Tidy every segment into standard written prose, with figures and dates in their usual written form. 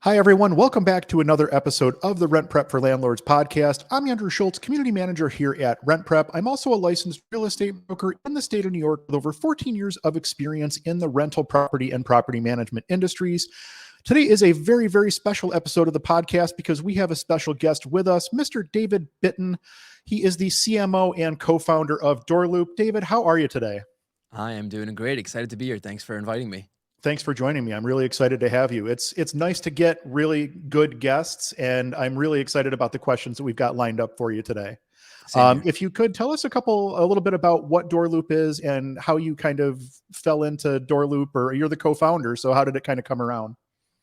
Hi, everyone. Welcome back to another episode of the RentPrep for Landlords podcast. I'm Andrew Schultz, Community Manager here at RentPrep. I'm also a licensed real estate broker in the state of New York with over 14 years of experience in the rental property and property management industries. Today is a very, very special episode of the podcast because we have a special guest with us, Mr. David Bitton. He is the CMO and co-founder of DoorLoop. David, how are you today? I am doing great. Excited to be here. Thanks for inviting me. Thanks for joining me. I'm really excited to have you. It's nice to get really good guests, and I'm really excited about the questions that we've got lined up for you today. Same here. If you could tell us a little bit about what DoorLoop is and how you kind of fell into DoorLoop, or you're the co-founder. So how did it kind of come around?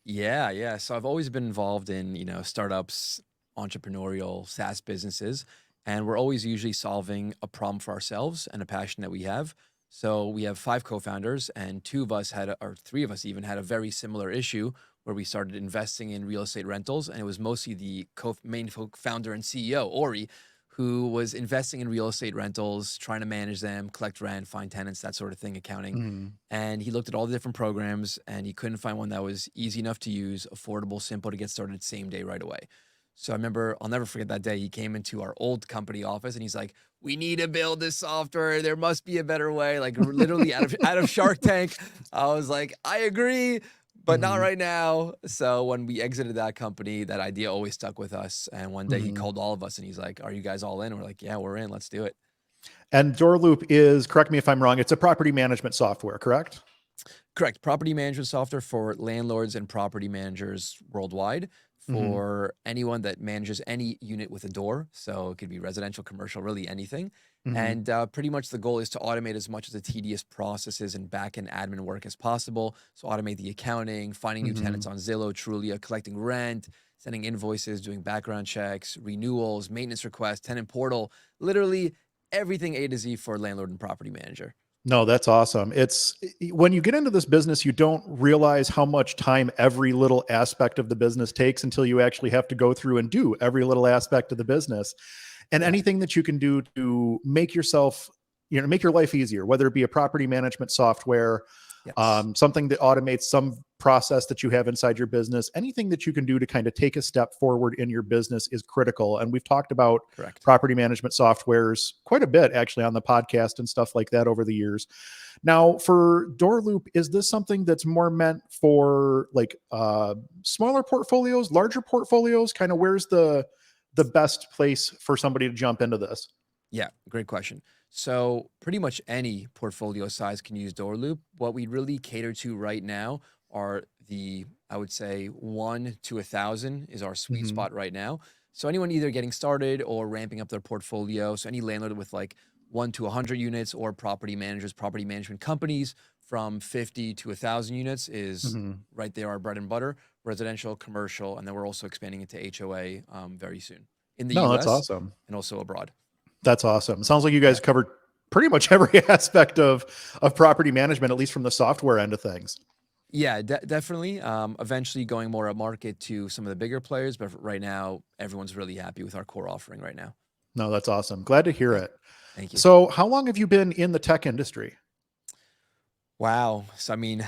Yeah. So I've always been involved in, startups, entrepreneurial SaaS businesses, and we're always usually solving a problem for ourselves and a passion that we have. So we have 5 co-founders, and 2 of us or 3 of us even had a very similar issue where we started investing in real estate rentals, and it was mostly the main founder and CEO, Ori, who was investing in real estate rentals, trying to manage them, collect rent, find tenants, that sort of thing, accounting. Mhm. And he looked at all the different programs, and he couldn't find one that was easy enough to use, affordable, simple to get started same day right away. So I remember, I'll never forget that day. He came into our old company office and he's like, "We need to build this software. There must be a better way." Like literally out of Shark Tank. I was like, "I agree, but not Mhm. right now." So when we exited that company, that idea always stuck with us. And one day he Mhm. called all of us and he's like, "Are you guys all in?" We're like, "Yeah, we're in. Let's do it." And DoorLoop is, correct me if I'm wrong, it's a property management software, correct? Correct. Property management software for landlords and property managers worldwide, Mhm. for anyone that manages any unit with a door. So it could be residential, commercial, really anything. Mhm. And pretty much the goal is to automate as much of the tedious processes and back-end admin work as possible. So automate the accounting, finding new tenants Mhm. on Zillow, Trulia, collecting rent, sending invoices, doing background checks, renewals, maintenance requests, tenant portal, literally everything A to Z for landlord and property manager. No, that's awesome. It's when you get into this business, you don't realize how much time every little aspect of the business takes until you actually have to go through and do every little aspect of the business. And Yeah. anything that you can do to make yourself, make your life easier, whether it be a property management software, Yes. something that automates some process that you have inside your business, anything that you can do to kind of take a step forward in your business is critical. And we've talked about Correct. property management softwares quite a bit actually on the podcast and stuff like that over the years. Now, for DoorLoop, is this something that's more meant for like smaller portfolios, larger portfolios? Kind of where's the best place for somebody to jump into this? Yeah, great question. So pretty much any portfolio size can use DoorLoop. What we really cater to right now are I would say 1 to 1,000 is our sweet Hmm. spot right now. So anyone either getting started or ramping up their portfolio. So any landlord with like 1 to 100 units, or property managers, property management companies from 50 to 1,000 units is Hmm. right there, our bread and butter, residential, commercial, and then we're also expanding into HOA very soon in the No, that's US awesome. and also abroad. That's awesome. Sounds like you Yeah. guys covered pretty much every aspect of property management, at least from the software end of things. Yeah, definitely. Eventually going more up market to some of the bigger players, but right now everyone's really happy with our core offering right now. No, that's awesome. Glad to hear Yeah, it. thank you. So, how long have you been in the tech industry? Wow. So I mean,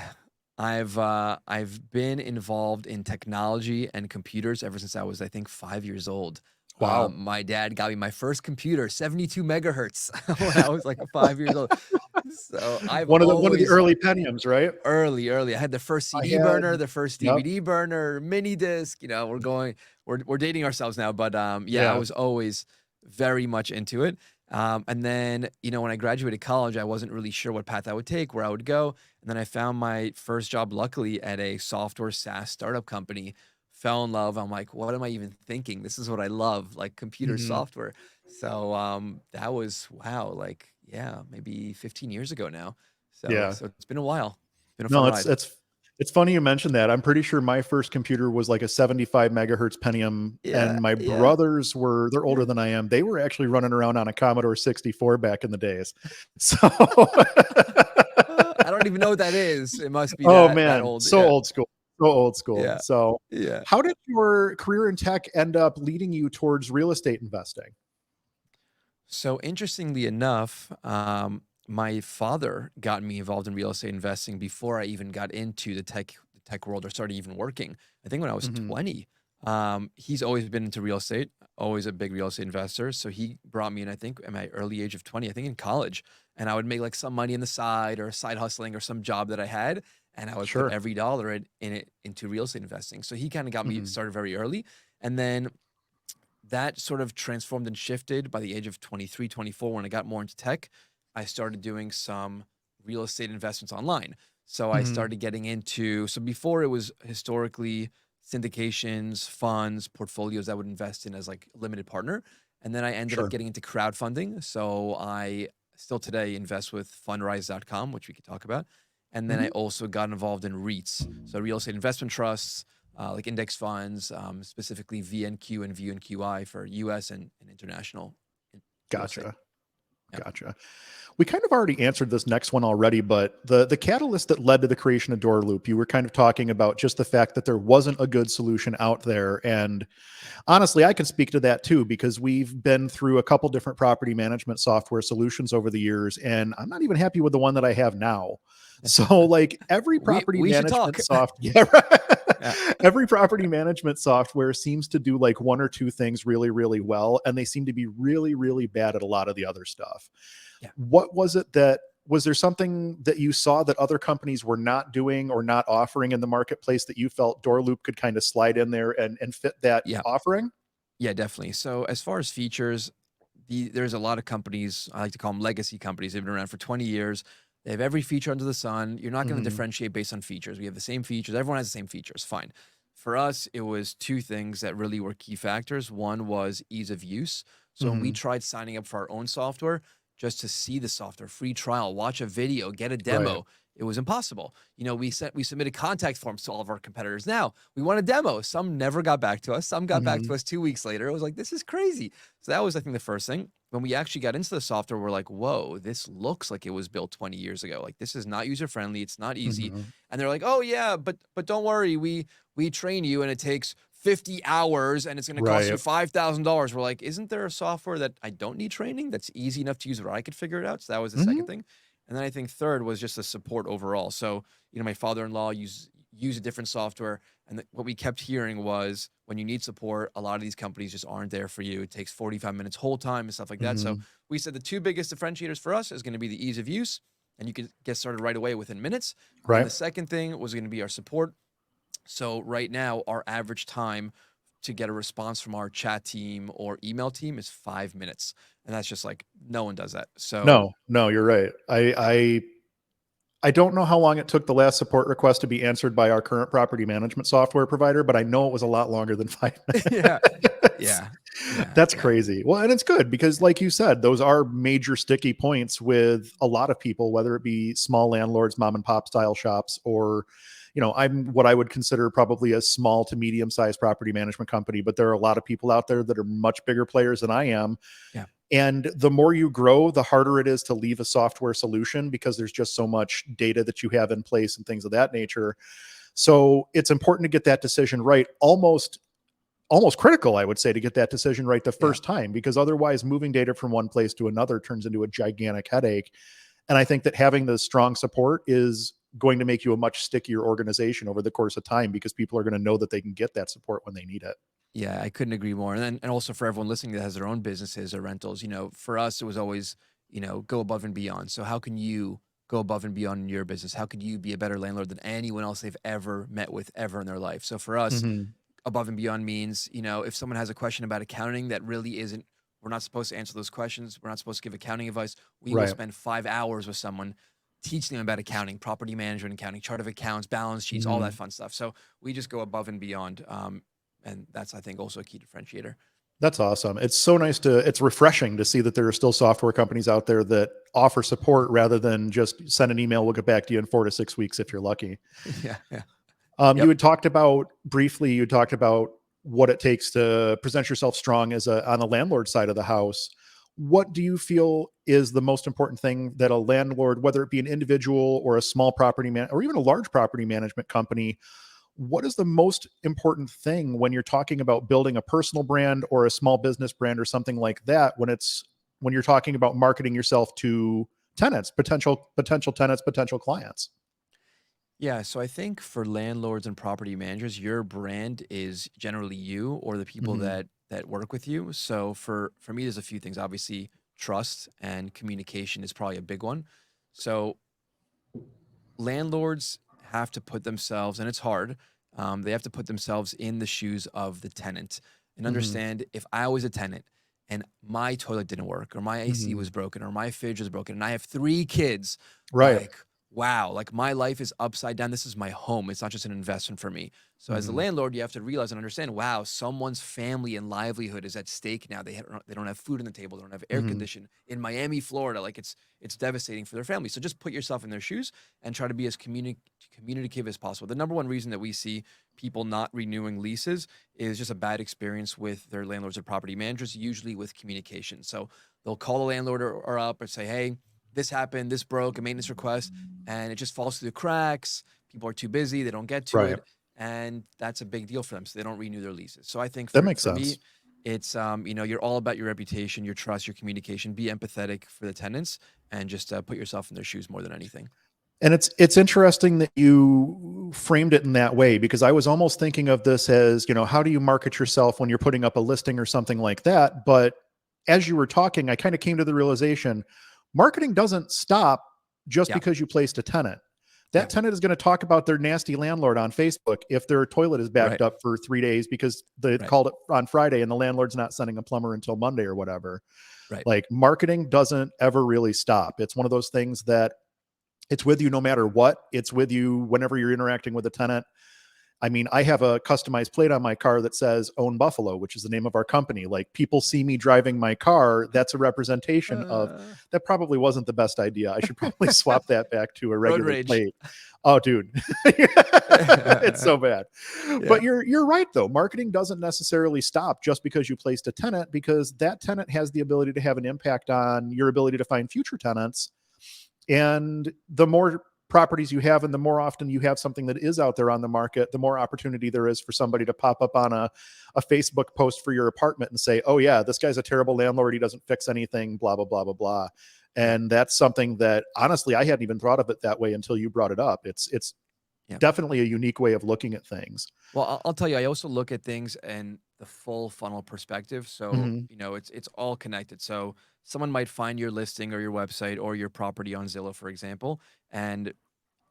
I've been involved in technology and computers ever since I was, I think, 5 years old. Wow. My dad got me my first computer, 72 megahertz, when I was like 5 years old. So I've One of the always early Pentiums, right? early. I had the first I CD burner, had. the first Yep. DVD burner, mini disc. We're dating ourselves now, but yeah, I Yeah. was always very much into it. And then when I graduated college, I wasn't really sure what path I would take, where I would go, and then I found my first job, luckily, at a software SaaS startup company. Fell in love. I'm like, what am I even thinking? This is what I love, like computer Hmm. software. So that was, wow, like, yeah, maybe 15 years ago now. So Yeah. so it's been a while. Been a fun No, ride. it's funny you mentioned that. I'm pretty sure my first computer was like a 75 megahertz Pentium, Yeah, and my yeah, brothers they're older yeah. than I am. They were actually running around on a Commodore 64 back in the days. So, I don't even know what that is. It must be oh that man, old. so Yeah, old school, so old school. yeah, So, yeah. how did your career in tech end up leading you towards real estate investing? So interestingly enough, my father got me involved in real estate investing before I even got into the tech world or started even working. I think when I was Mhm. 20. He's always been into real estate, always a big real estate investor. So he brought me in, I think, at my early age of 20, I think in college. And I would make like some money on the side or side hustling or some job that I had. And I would put Sure. every dollar in it into real estate investing. So he kind of got me Mhm. started very early. And then that sort of transformed and shifted by the age of 23, 24. When I got more into tech, I started doing some real estate investments online. So I Mhm. started getting into, so before it was historically syndications, funds, portfolios I would invest in as like limited partner. And then I ended up Sure. getting into crowdfunding. So I still today invest with fundrise.com, which we could talk about. And then I Mhm. also got involved in REITs, so real estate investment trusts, like index funds, specifically VNQ and VNQI for US and international real estate. Gotcha. Yeah. Gotcha. We kind of already answered this next one already, but the catalyst that led to the creation of DoorLoop, you were kind of talking about just the fact that there wasn't a good solution out there. And honestly, I can speak to that too, because we've been through a couple different property management software solutions over the years, and I'm not even happy with the one that I have now. So like every property We should talk. management yeah, right. Yeah. Every property management software seems to do like one or two things really, really well, and they seem to be really, really bad at a lot of the other stuff. Yeah. What was it that was there something that you saw that other companies were not doing or not offering in the marketplace that you felt DoorLoop could kind of slide in there and fit that Yeah. offering? Yeah, definitely. So as far as features, there's a lot of companies, I like to call them legacy companies. They've been around for 20 years. They have every feature under the sun. You're not going to Mhm. differentiate based on features. We have the same features. Everyone has the same features. Fine. For us, it was two things that really were key factors. One was ease of use. So when we Mhm. tried signing up for our own software, just to see the software, free trial, watch a video, get a Right. demo, it was impossible. We submitted contact forms to all of our competitors. Now we want a demo. Some never got back to us. Some got back to Mhm. us 2 weeks later. It was like, this is crazy. So that was, I think, the first thing. When we actually got into the software, we're like, whoa, this looks like it was built 20 years ago. Like this is not user friendly. It's not easy. Mhm. And they're like, oh yeah, but don't worry, we train you and it takes 50 hours and it's going to cost you Right. $5,000. We're like, isn't there a software that I don't need training that's easy enough to use where I could figure it out? So that was the second Mhm. thing. And then I think third was just the support overall. So, my father-in-law use a different software. And what we kept hearing was when you need support, a lot of these companies just aren't there for you. It takes 45 minutes whole time and stuff like that. So Mhm. we said the two biggest differentiators for us is going to be the ease of use, and you can get started right away within minutes. And then Right. the second thing was going to be our support. So right now, our average time to get a response from our chat team or email team is 5 minutes. And that's just like, no one does that. So No, no, you're right. yeah. I don't know how long it took the last support request to be answered by our current property management software provider, but I know it was a lot longer than 5 Yeah. minutes. Yeah. Yeah. That's Yeah. crazy. Well, and it's good because, like you said, those are major sticky points with a lot of people, whether it be small landlords, mom and pop style shops, or, I'm what I would consider probably a small to medium sized property management company, but there are a lot of people out there that are much bigger players than I am. Yeah. And the more you grow, the harder it is to leave a software solution because there's just so much data that you have in place and things of that nature. So it's important to get that decision right. Almost critical, I would say, to get that decision right the Yeah. first time, because otherwise moving data from one place to another turns into a gigantic headache. And I think that having the strong support is going to make you a much stickier organization over the course of time because people are going to know that they can get that support when they need it. Yeah, I couldn't agree more. And also for everyone listening that has their own businesses or rentals, for us it was always, go above and beyond. So how can you go above and beyond in your business? How could you be a better landlord than anyone else they've ever met with ever in their life? So for us, Mhm. above and beyond means, if someone has a question about accounting that really isn't, we're not supposed to answer those questions. We're not supposed to give accounting advice. We will Right. spend 5 hours with someone teaching them about accounting, property management, accounting, chart of accounts, balance sheets, all that Mhm. fun stuff. So we just go above and beyond. And that's, I think, also a key differentiator. That's awesome. It's refreshing to see that there are still software companies out there that offer support rather than just send an email, we'll get back to you in 4 to 6 weeks if you're lucky. Yeah, yeah. You Yep. had talked about briefly, you talked about what it takes to present yourself strong on the landlord side of the house. What do you feel is the most important thing that a landlord, whether it be an individual or a small property man, or even a large property management company, what is the most important thing when you're talking about building a personal brand or a small business brand or something like that when you're talking about marketing yourself to tenants, potential tenants, potential clients? Yeah, so I think for landlords and property managers, your brand is generally you or the people Hmm. that work with you. So for me, there's a few things. Obviously, trust and communication is probably a big one. So landlords have to put themselves, and it's hard. They have to put themselves in the shoes of the tenant and Hmm. understand if I was a tenant and my toilet didn't work or my AC Hmm. was broken or my fridge was broken and I have 3 kids, Right. like, wow, like my life is upside down. This is my home. It's not just an investment for me. So as a Hmm. landlord, you have to realize and understand, wow, someone's family and livelihood is at stake now. They don't have food on the table. They don't have air Hmm. condition in Miami, Florida. Like it's devastating for their family. So just put yourself in their shoes and try to be as communicative as possible. The number one reason that we see people not renewing leases is just a bad experience with their landlords or property managers, usually with communication. So they'll call the landlord or up and say, hey, this happened, this broke, a maintenance request, and it just falls through the cracks. People are too busy, they don't get to Right. it, and that's a big deal for them. So they don't renew their leases. So I think That for makes for me, sense. it's you're all about your reputation, your trust, your communication. Be empathetic for the tenants, and just put yourself in their shoes more than anything. And it's interesting that you framed it in that way, because I was almost thinking of this as, how do you market yourself when you're putting up a listing or something like that? But as you were talking, I kind of came to the realization marketing doesn't stop just Yeah, because you placed a tenant. yeah, That tenant is going to talk about their nasty landlord on Facebook if their toilet is backed right, up for 3 days because they right, called it on Friday and the landlord's not sending a plumber until Monday or whatever. right. Like, marketing doesn't ever really stop. It's one of those things that it's with you no matter what. It's with you whenever you're interacting with a tenant. I mean, I have a customized plate on my car that says Own Buffalo, which is the name of our company. Like, people see me driving my car. That's a representation of Uh, that. Probably wasn't the best idea. I should probably swap that back to a road regular rage. plate. Oh, dude. It's so bad. Yeah, But you're right though. Marketing doesn't necessarily stop just because you placed a tenant, because that tenant has the ability to have an impact on your ability to find future tenants. And the more properties you have, and the more often you have something that is out there on the market, the more opportunity there is for somebody to pop up on a Facebook post for your apartment and say, oh yeah, this guy's a terrible landlord, he doesn't fix anything, blah blah blah blah blah. yeah, And that's something that honestly I hadn't even thought of it that way until you brought it up. It's yeah. definitely a unique way of looking at things. Well, I'll tell you, I also look at things in the full funnel perspective. So, Hmm. it's all connected. So someone might find your listing or your website or your property on Zillow, for example, and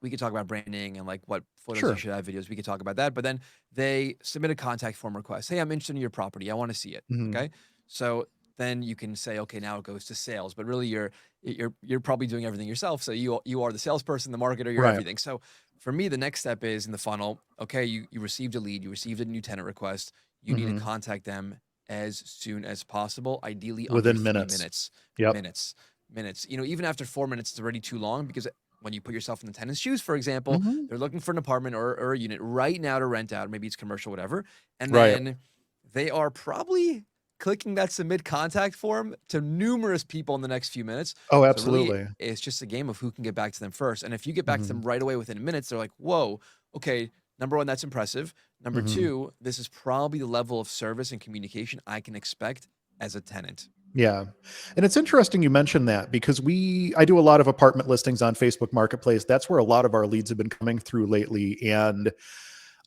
we could talk about branding and like what photos you Sure. should have, videos. We could talk about that. But then they submit a contact form request. Hey, I'm interested in your property. I want to see it. Hmm. Okay. So then you can say, okay, now it goes to sales. But really, you're probably doing everything yourself. So you are the salesperson, the marketer, you're Right. everything. So for me, the next step is in the funnel. Okay, you received a lead, you received a new tenant request. You need to Hmm. contact them as soon as possible, ideally under Within three minutes. minutes. Yep. Minutes, minutes. Even after 4 minutes, it's already too long because when you put yourself in the tenant's shoes, for example, Hmm. they're looking for an apartment or a unit right now to rent out. Maybe it's commercial, whatever. And Right. then they are probably clicking that submit contact form to numerous people in the next few minutes. Oh, So really, absolutely. it's just a game of who can get back to them first. And if you get back to Hmm. them right away within minutes, they're like, whoa, okay, number one, that's impressive. Number Hmm. two, this is probably the level of service and communication I can expect as a tenant. Yeah. And it's interesting you mentioned that, because I do a lot of apartment listings on Facebook Marketplace. That's where a lot of our leads have been coming through lately. And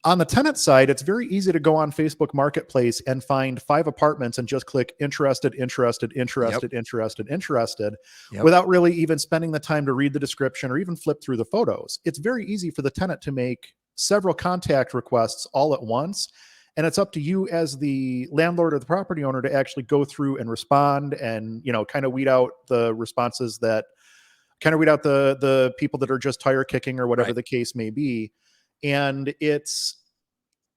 on the tenant side, it's very easy to go on Facebook Marketplace and find 5 apartments and just click interested, interested, Yep. interested, interested, interested, Yep. without really even spending the time to read the description or even flip through the photos. It's very easy for the tenant to make several contact requests all at once. And it's up to you as the landlord or the property owner to actually go through and respond and, kind of weed out the responses that kind of weed out the people that are just tire kicking or whatever Right. the case may be. And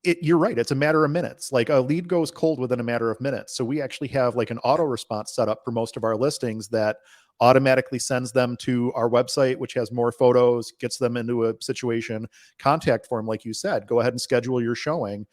you're right. It's a matter of minutes. Like, a lead goes cold within a matter of minutes. So we actually have like an Yeah. auto response set up for most of our listings that automatically sends them to our website, which has more photos, gets them into a situation contact form. Like you said, go ahead and schedule your showing.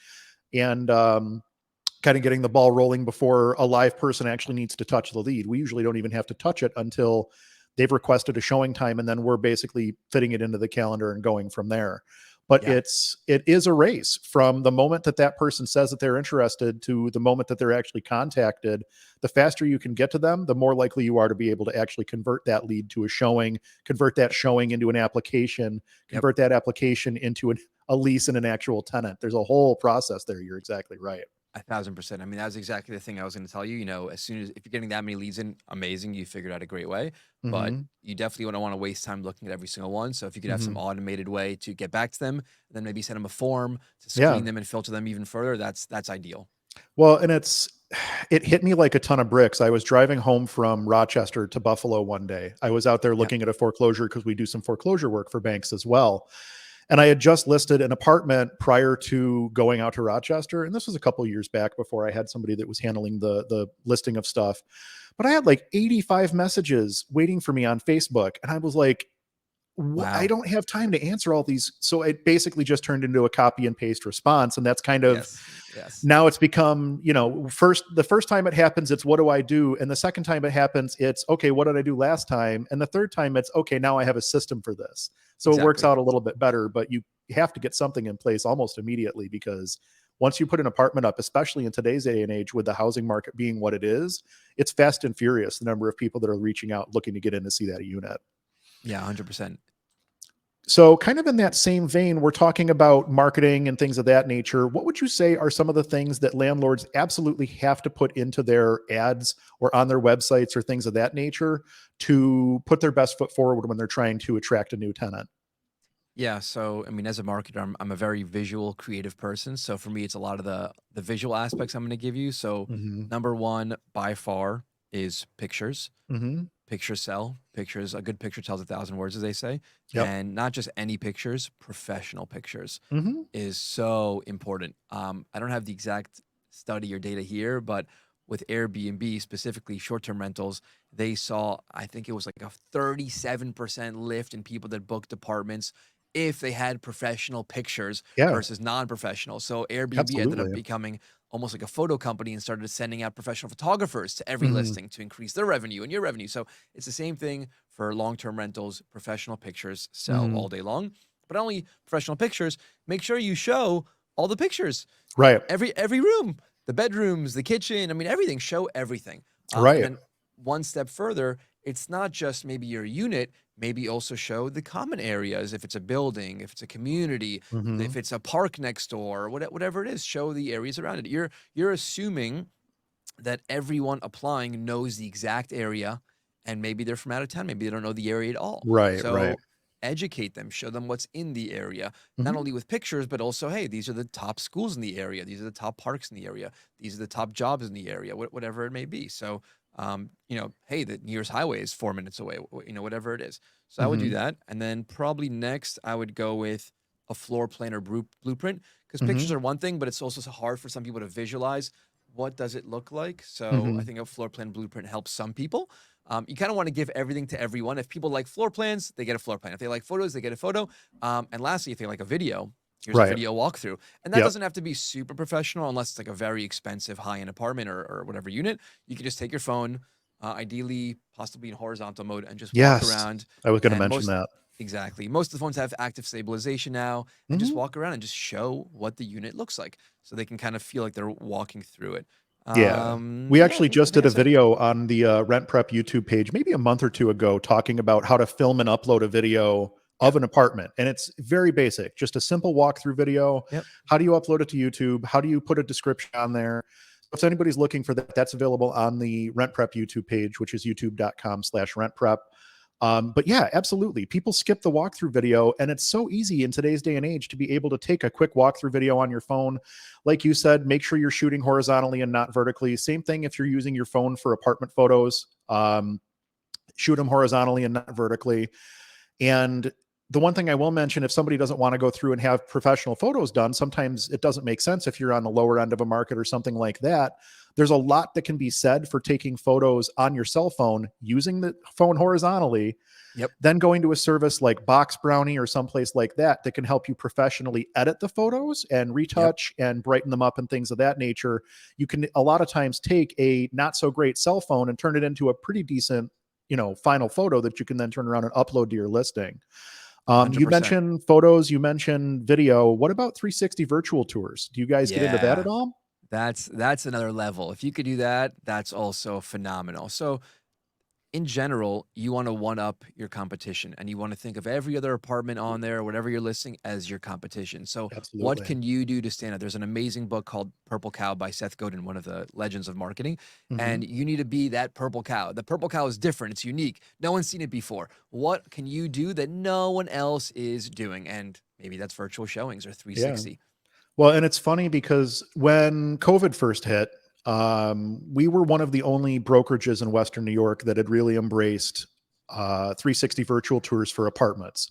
And kind of getting the ball rolling before a live person actually needs to touch the lead. We usually don't even have to touch it until they've requested a showing time, and then we're basically fitting it into the calendar and going from there. but Yeah. it is a race from the moment that that person says that they're interested to the moment that they're actually contacted. The faster you can get to them, the more likely you are to be able to actually convert that lead to a showing, convert that showing into an application, Yep. convert that application into a lease and an actual tenant. There's a whole process there. You're exactly right. 1,000%. I mean, that was exactly the thing I was going to tell you. As soon as if you're getting that many leads in, amazing, you figured out a great way. But Hmm. you definitely don't want to waste time looking at every single one. So if you could have some Hmm. automated way to get back to them, then maybe send them a form to Yeah. screen them and filter them even further. That's ideal. Well, and it hit me like a ton of bricks. I was driving home from Rochester to Buffalo one day. I was out there Yeah. looking at a foreclosure because we do some foreclosure work for banks as well. And I had just listed an apartment prior to going out to Rochester. And this was a couple of years back before I had somebody that was handling the listing of stuff. But I had like 85 messages waiting for me on Facebook. And I was like, I Wow. don't have time to answer all these. So it basically just turned into a copy and paste response. And that's kind of, Yes. Yes. now it's become, the first time it happens, it's what do I do? And the second time it happens, it's okay, what did I do last time? And the third time it's okay, now I have a system for this. So it works Exactly. out a little bit better, but you have to get something in place almost immediately, because once you put an apartment up, especially in today's day and age with the housing market being what it is, it's fast and furious, the number of people that are reaching out looking to get in to see that unit. Yeah. 100%. So, kind of in that same vein, we're talking about marketing and things of that nature. What would you say are some of the things that landlords absolutely have to put into their ads or on their websites or things of that nature to put their best foot forward when they're trying to attract a new tenant? Yeah. So, I mean, as a marketer, I'm a very visual, creative person. So for me, it's a lot of the visual aspects I'm going to give you. So, Hmm. number one by far is pictures. Hmm. Pictures sell. Pictures, a good picture tells 1,000 words, as they say. Yep. And not just any pictures, professional pictures Hmm. is so important. I don't have the exact study or data here, but with Airbnb, specifically short-term rentals, they saw, I think it was like a 37% lift in people that booked apartments if they had professional pictures Yeah, versus non-professional. So Airbnb ended up absolutely. becoming almost like a photo company and started sending out professional photographers to every Hmm. listing to increase their revenue and your revenue. So it's the same thing for long-term rentals. Professional pictures sell Hmm. all day long. But not only professional pictures, make sure you show all the pictures, Right. every room, the bedrooms, the kitchen. I mean, everything. Show everything. And Right. then one step further, it's not just maybe your unit. Maybe also show the common areas. If it's a building, if it's a community, Hmm. if it's a park next door, whatever it is, show the areas around it. You're assuming that everyone applying knows the exact area, and maybe they're from out of town, maybe they don't know the area at all. Right. Right. So educate them, show them what's in the area, not Hmm. only with pictures, but also, hey, these are the top schools in the area, these are the top parks in the area, these are the top jobs in the area, whatever it may be. So hey, the nearest highway is 4 minutes away, whatever it is. So I would do Hmm. that. And then probably next I would go with a floor plan or blueprint, because pictures Hmm. are one thing, but it's also so hard for some people to visualize what does it look like. So I Hmm. think a floor plan blueprint helps some people. You kind of want to give everything to everyone. If people like floor plans, they get a floor plan. If they like photos, they get a photo. And lastly, if they like a video, here's a Right. video walkthrough. And that Yep. doesn't have to be super professional unless it's like a very expensive high-end apartment or whatever unit. You can just take your phone, ideally possibly in horizontal mode, and just walk Yes. around. I was going to And mention that. exactly, most of the phones have active stabilization now, and just Hmm. walk around and just show what the unit looks like so they can kind of feel like they're walking through it. Yeah. We Yeah, actually I just think did a that's it. video on the RentPrep YouTube page maybe a month or two ago talking about how to film and upload a video of Yep. an apartment. And it's very basic, just a simple walkthrough video. Yep. How do you upload it to YouTube? How do you put a description on there? If anybody's looking for that, that's available on the RentPrep YouTube page, which is youtube.com/rentprep. But yeah, absolutely. People skip the walkthrough video, and it's so easy in today's day and age to be able to take a quick walkthrough video on your phone. Like you said, make sure you're shooting horizontally and not vertically. Same thing if you're using your phone for apartment photos. Shoot them horizontally and not vertically. And the one thing I will mention, if somebody doesn't want to go through and have professional photos done, sometimes it doesn't make sense if you're on the lower end of a market or something like that. There's a lot that can be said for taking photos on your cell phone, using the phone horizontally, Yep. then going to a service like Box Brownie or someplace like that that can help you professionally edit the photos and Yep. retouch and brighten them up and things of that nature. You can a lot of times take a not so great cell phone and turn it into a pretty decent, final photo that you can then turn around and upload to your listing. You 100%. mentioned photos, you mentioned video. What about 360 virtual tours? Do you guys get into that at Yeah. all? That's another level. If you could do that, that's also phenomenal. So in general, you want to one up your competition and you want to think of every other apartment on there, whatever you're listing, as your competition. So, what Absolutely. can you do to stand out? There's an amazing book called Purple Cow by Seth Godin, one of the legends of marketing. Hmm. And you need to be that purple cow. The purple cow is different, it's unique. No one's seen it before. What can you do that no one else is doing? And maybe that's virtual showings or Yeah. 360. Well, and it's funny because when COVID first hit, we were one of the only brokerages in Western New York that had really embraced 360 virtual tours for apartments.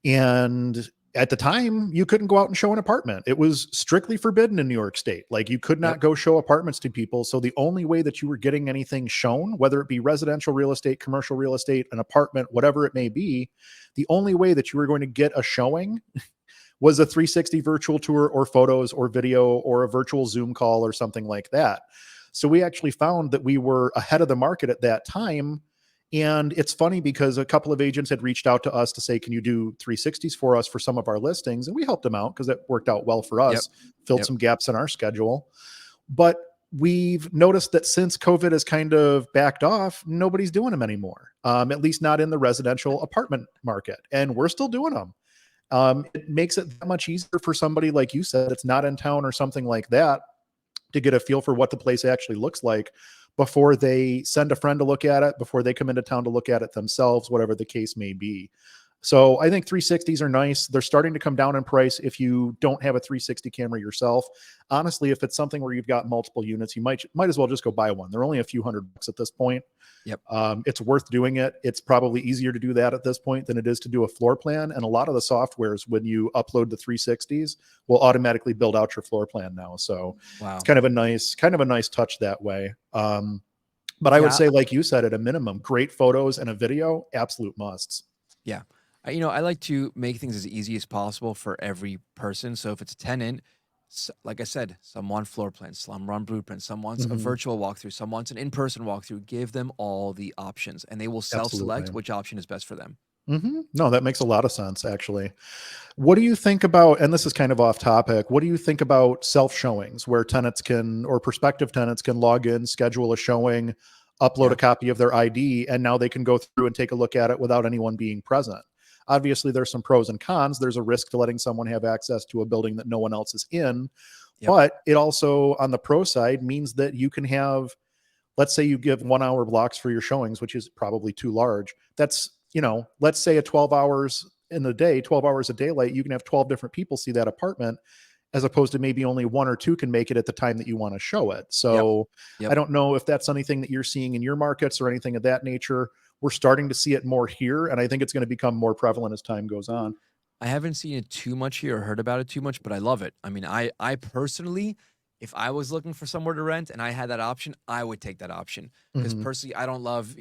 And at the time, you couldn't go out and show an apartment. It was strictly forbidden in New York State. Like, you could not Yep. go show apartments to people. So the only way that you were getting anything shown, whether it be residential real estate, commercial real estate, an apartment, whatever it may be, the only way that you were going to get a showing was a 360 virtual tour or photos or video or a virtual Zoom call or something like that. So we actually found that we were ahead of the market at that time. And it's funny because a couple of agents had reached out to us to say, can you do 360s for us for some of our listings? And we helped them out because it worked out well for Yep. us, filled Yep. some gaps in our schedule. But we've noticed that since COVID has kind of backed off, nobody's doing them anymore, at least not in the residential apartment market. And we're still doing them. It makes it that much easier for somebody, like you said, it's not in town or something like that, to get a feel for what the place actually looks like before they send a friend to look at it, before they come into town to look at it themselves, whatever the case may be. So I think 360s are nice. They're starting to come down in price if you don't have a 360 camera yourself. Honestly, if it's something where you've got multiple units, you might as well just go buy one. They're only a few $100 at this point. Yep. It's worth doing it. It's probably easier to do that at this point than it is to do a floor plan. And a lot of the softwares, when you upload the 360s, will automatically build out your floor plan now. So it's Wow. kind of a nice touch that way. But I would Yeah. say, like you said, at a minimum, great photos and a video, absolute musts. Yeah. I like to make things as easy as possible for every person. So if it's a tenant, like I said, some want floor plans, some want blueprints, some wants a Mhm. virtual walkthrough, some wants an in-person walkthrough. Give them all the options and they will self-select Absolutely. which option is best for them. No, that makes a lot of sense, actually. What do you think about, and this is kind of off topic, what do you think about self showings where tenants can, or prospective tenants can log in, schedule a showing, upload a Yeah. copy of their ID, and now they can go through and take a look at it without anyone being present? Obviously, there's some pros and cons. There's a risk to letting someone have access to a building that no one else is in. Yep. But it also, on the pro side, means that you can have, let's say you give 1 hour blocks for your showings, which is probably too large. That's, let's say a 12 hours in the day, 12 hours a daylight, you can have 12 different people see that apartment, as opposed to maybe only one or two can make it at the time that you want to show it. Yep. So I Yep. don't know if that's anything that you're seeing in your markets or anything of that nature. We're starting to see it more here, and I think it's going to become more prevalent as time goes on. I haven't seen it too much here or heard about it too much, but I love it. I mean, I personally, if I was looking for somewhere to rent and I had that option, I would take that option. Because Hmm. personally, I don't love,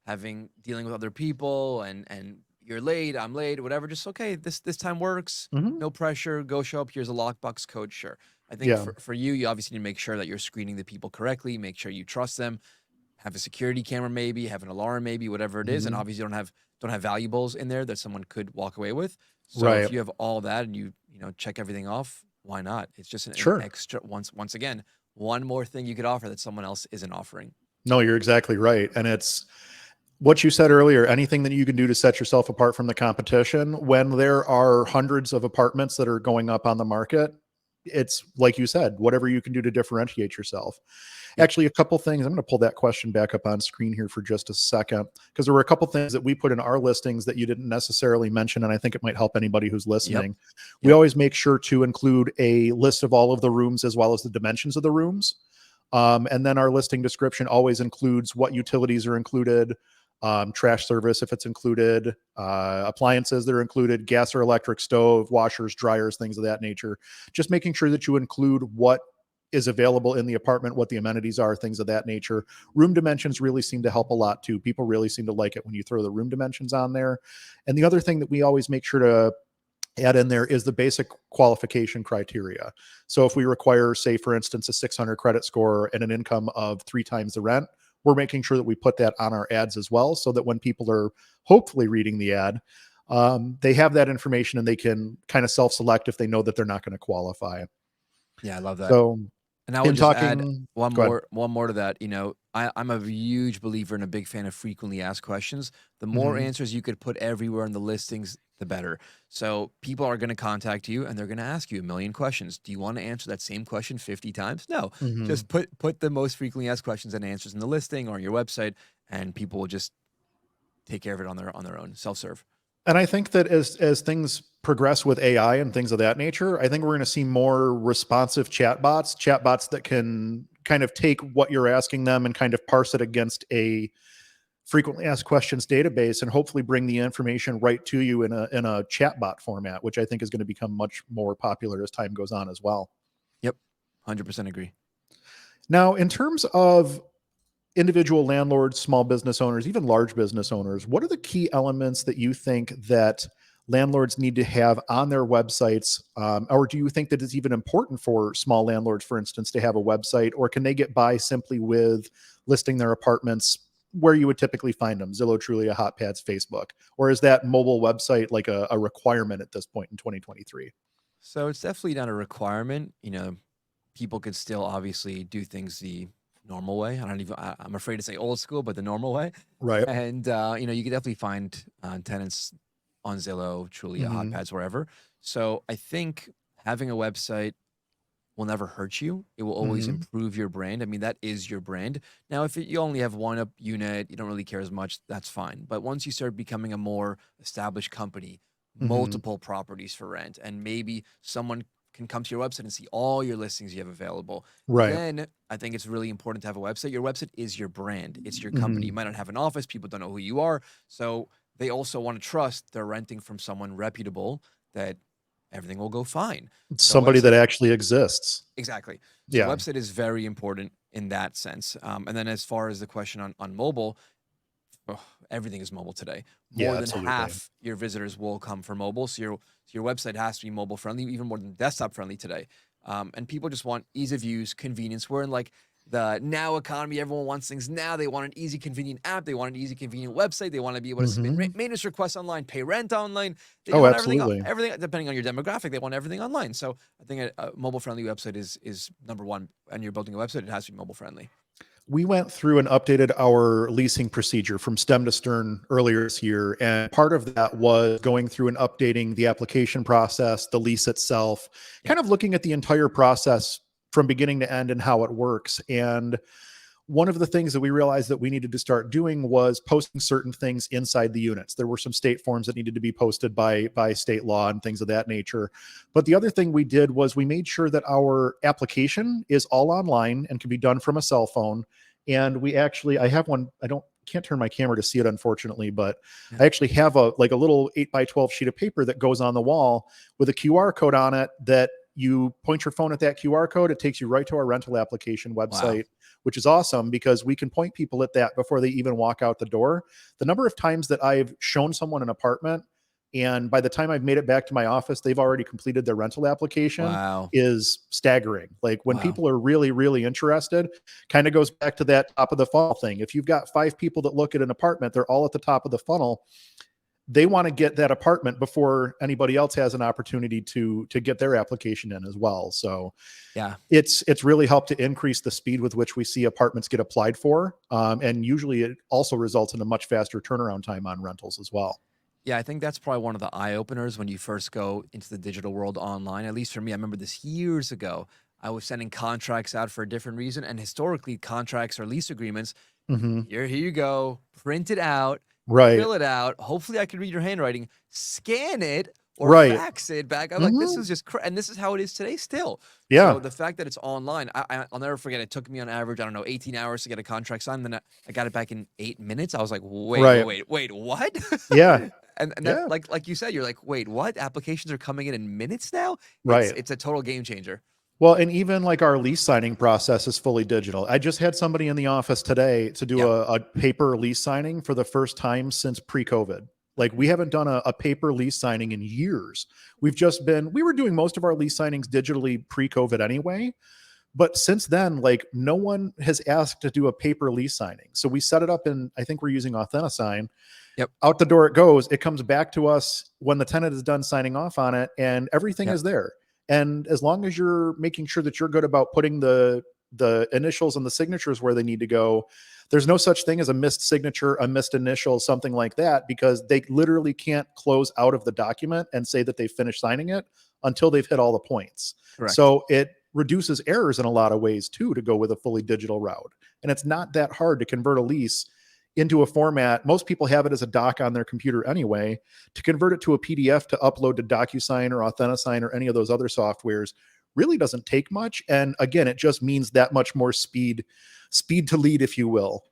having dealing with other people and you're late, I'm late, whatever. Just okay, this time works. Hmm. No pressure. Go show up. Here's a lockbox code. Sure. I think Yeah. for you, you obviously need to make sure that you're screening the people correctly, make sure you trust them, have a security camera, maybe, have an alarm, maybe, whatever it is. And Hmm. obviously don't have valuables in there that someone could walk away with. So if Right. you have all that and check everything off, why not? It's just an Sure. extra once again, one more thing you could offer that someone else isn't offering. No, you're exactly right. And it's what you said earlier, anything that you can do to set yourself apart from the competition when there are hundreds of apartments that are going up on the market. It's like you said, whatever you can do to differentiate yourself. Yep. Actually, a couple things. I'm going to pull that question back up on screen here for just a second, because there were a couple things that we put in our listings that you didn't necessarily mention, and I think it might help anybody who's Yep. listening. We Yep. always make sure to include a list of all of the rooms as well as the dimensions of the rooms. And then our listing description always includes what utilities are included, trash service if it's included, appliances that are included, gas or electric stove, washers, dryers, things of that nature. Just making sure that you include what is available in the apartment, what the amenities are, things of that nature. Room dimensions really seem to help a lot too. People really seem to like it when you throw the room dimensions on there. And the other thing that we always make sure to add in there is the basic qualification criteria. So if we require, say, for instance, a 600 credit score and an income of 3 times the rent, we're making sure that we put that on our ads as well, so that when people are hopefully reading the ad, they have that information and they can kind of self-select if they know that they're not going to qualify. Yeah, I love that. So And I in would just add talking, one go ahead. more to that. I'm a huge believer and a big fan of frequently asked questions. The more Mhm. answers you could put everywhere in the listings, the better. So people are going to contact you and they're going to ask you a million questions. Do you want to answer that same question 50 times? No. Mhm. Just put the most frequently asked questions and answers in the listing or on your website, and people will just take care of it on their own, self-serve. And I think that as things progress with AI and things of that nature, I think we're going to see more responsive chatbots that can kind of take what you're asking them and kind of parse it against a frequently asked questions database and hopefully bring the information right to you in a chatbot format, which I think is going to become much more popular as time goes on as well. Yep. 100% agree. Now, in terms of individual landlords, small business owners, even large business owners, what are the key elements that you think that landlords need to have on their websites? Or do you think that it's even important for small landlords, for instance, to have a website, or can they get by simply with listing their apartments where you would typically find them, Zillow, Trulia, HotPads, Facebook? Or is that mobile website like a requirement at this point in 2023? So it's definitely not a requirement. People could still obviously do things the normal way. I'm afraid to say old school, but the normal way. Right. And, you can definitely find tenants on Zillow, Trulia, Mm-hmm. HotPads, wherever. So I think having a website will never hurt you. It will always Mm-hmm. improve your brand. I mean, that is your brand. Now, if you only have one unit, you don't really care as much, that's fine. But once you start becoming a more established company, Mm-hmm. multiple properties for rent, and maybe someone can come to your website and see all your listings you have available, Right. then I think it's really important to have a website. Your website is your brand. It's your company. You Mm-hmm. might not have an office. People don't know who you are. So they also want to trust they're renting from someone reputable, that everything will go fine. So Somebody that website. actually exists. Exactly. So Yeah. website is very important in that sense. And then as far as the question on mobile, oh, everything is mobile today. More Yeah, than absolutely. half your visitors will come from mobile. So your website has to be mobile friendly, even more than desktop friendly today. And people just want ease of use, convenience. We're in like the now economy. Everyone wants things now. They want an easy, convenient app. They want an easy, convenient website. They want to be able to submit Mm-hmm. maintenance requests online, pay rent online. They Oh, want everything, absolutely. everything depending on your demographic. They want everything online. So I think a mobile friendly website is number one. And you're building a website, it has to be mobile friendly. We went through and updated our leasing procedure from stem to stern earlier this year. And part of that was going through and updating the application process, the lease itself, Yep. kind of looking at the entire process from beginning to end and how it works. And one of the things that we realized that we needed to start doing was posting certain things inside the units. There were some state forms that needed to be posted by state law and things of that nature. But the other thing we did was we made sure that our application is all online and can be done from a cell phone. And I have one, can't turn my camera to see it, unfortunately, but Yeah. I actually have a little 8x12 sheet of paper that goes on the wall with a QR code on it that you point your phone at that QR code. It takes you right to our rental application Wow. website, which is awesome because we can point people at that before they even walk out the door. The number of times that I've shown someone an apartment and by the time I've made it back to my office, they've already completed their rental application Wow. is staggering. Like when Wow. people are really, really interested, kind of goes back to that top of the funnel thing. If you've got 5 people that look at an apartment, they're all at the top of the funnel. They want to get that apartment before anybody else has an opportunity to get their application in as well. So Yeah. it's really helped to increase the speed with which we see apartments get applied for. And usually it also results in a much faster turnaround time on rentals as well. Yeah, I think that's probably one of the eye openers when you first go into the digital world online. At least for me, I remember this years ago. I was sending contracts out for a different reason. And historically, contracts or lease agreements, Mm-hmm. here you go, print it out, Right. fill it out. Hopefully, I can read your handwriting, scan it, or Right. fax it back. I'm like, this Mm-hmm. is just, and this is how it is today still. Yeah. So the fact that it's online, I'll never forget. It took me on average, I don't know, 18 hours to get a contract signed. Then I got it back in 8 minutes. I was like, Right. wait, what? Yeah. And that, Yeah. like you said, you're like, wait, what? Applications are coming in minutes now? Right. It's a total game changer. Well, and even like our lease signing process is fully digital. I just had somebody in the office today to do Yep. a paper lease signing for the first time since pre-COVID. Like we haven't done a paper lease signing in years. We were doing most of our lease signings digitally pre-COVID anyway. But since then, like no one has asked to do a paper lease signing. So we set it up in, I think we're using AuthentiSign. Yep. Out the door it goes. It comes back to us when the tenant is done signing off on it, and everything Yep. is there. And as long as you're making sure that you're good about putting the initials and the signatures where they need to go, there's no such thing as a missed signature, a missed initial, something like that, because they literally can't close out of the document and say that they finished signing it until they've hit all the points. Correct. So it reduces errors in a lot of ways too, to go with a fully digital route. And it's not that hard to convert a lease into a format. Most people have it as a doc on their computer anyway. To convert it to a PDF to upload to DocuSign or AuthentiSign or any of those other softwares really doesn't take much. And again, it just means that much more speed to lead, if you will.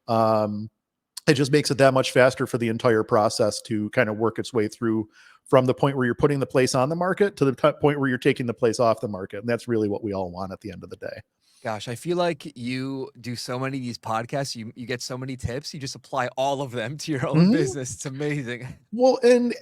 It just makes it that much faster for the entire process to kind of work its way through from the point where you're putting the place on the market to the point where you're taking the place off the market. And that's really what we all want at the end of the day. Gosh, I feel like you do so many of these podcasts. You get so many tips. You just apply all of them to your own business. It's amazing. Well, and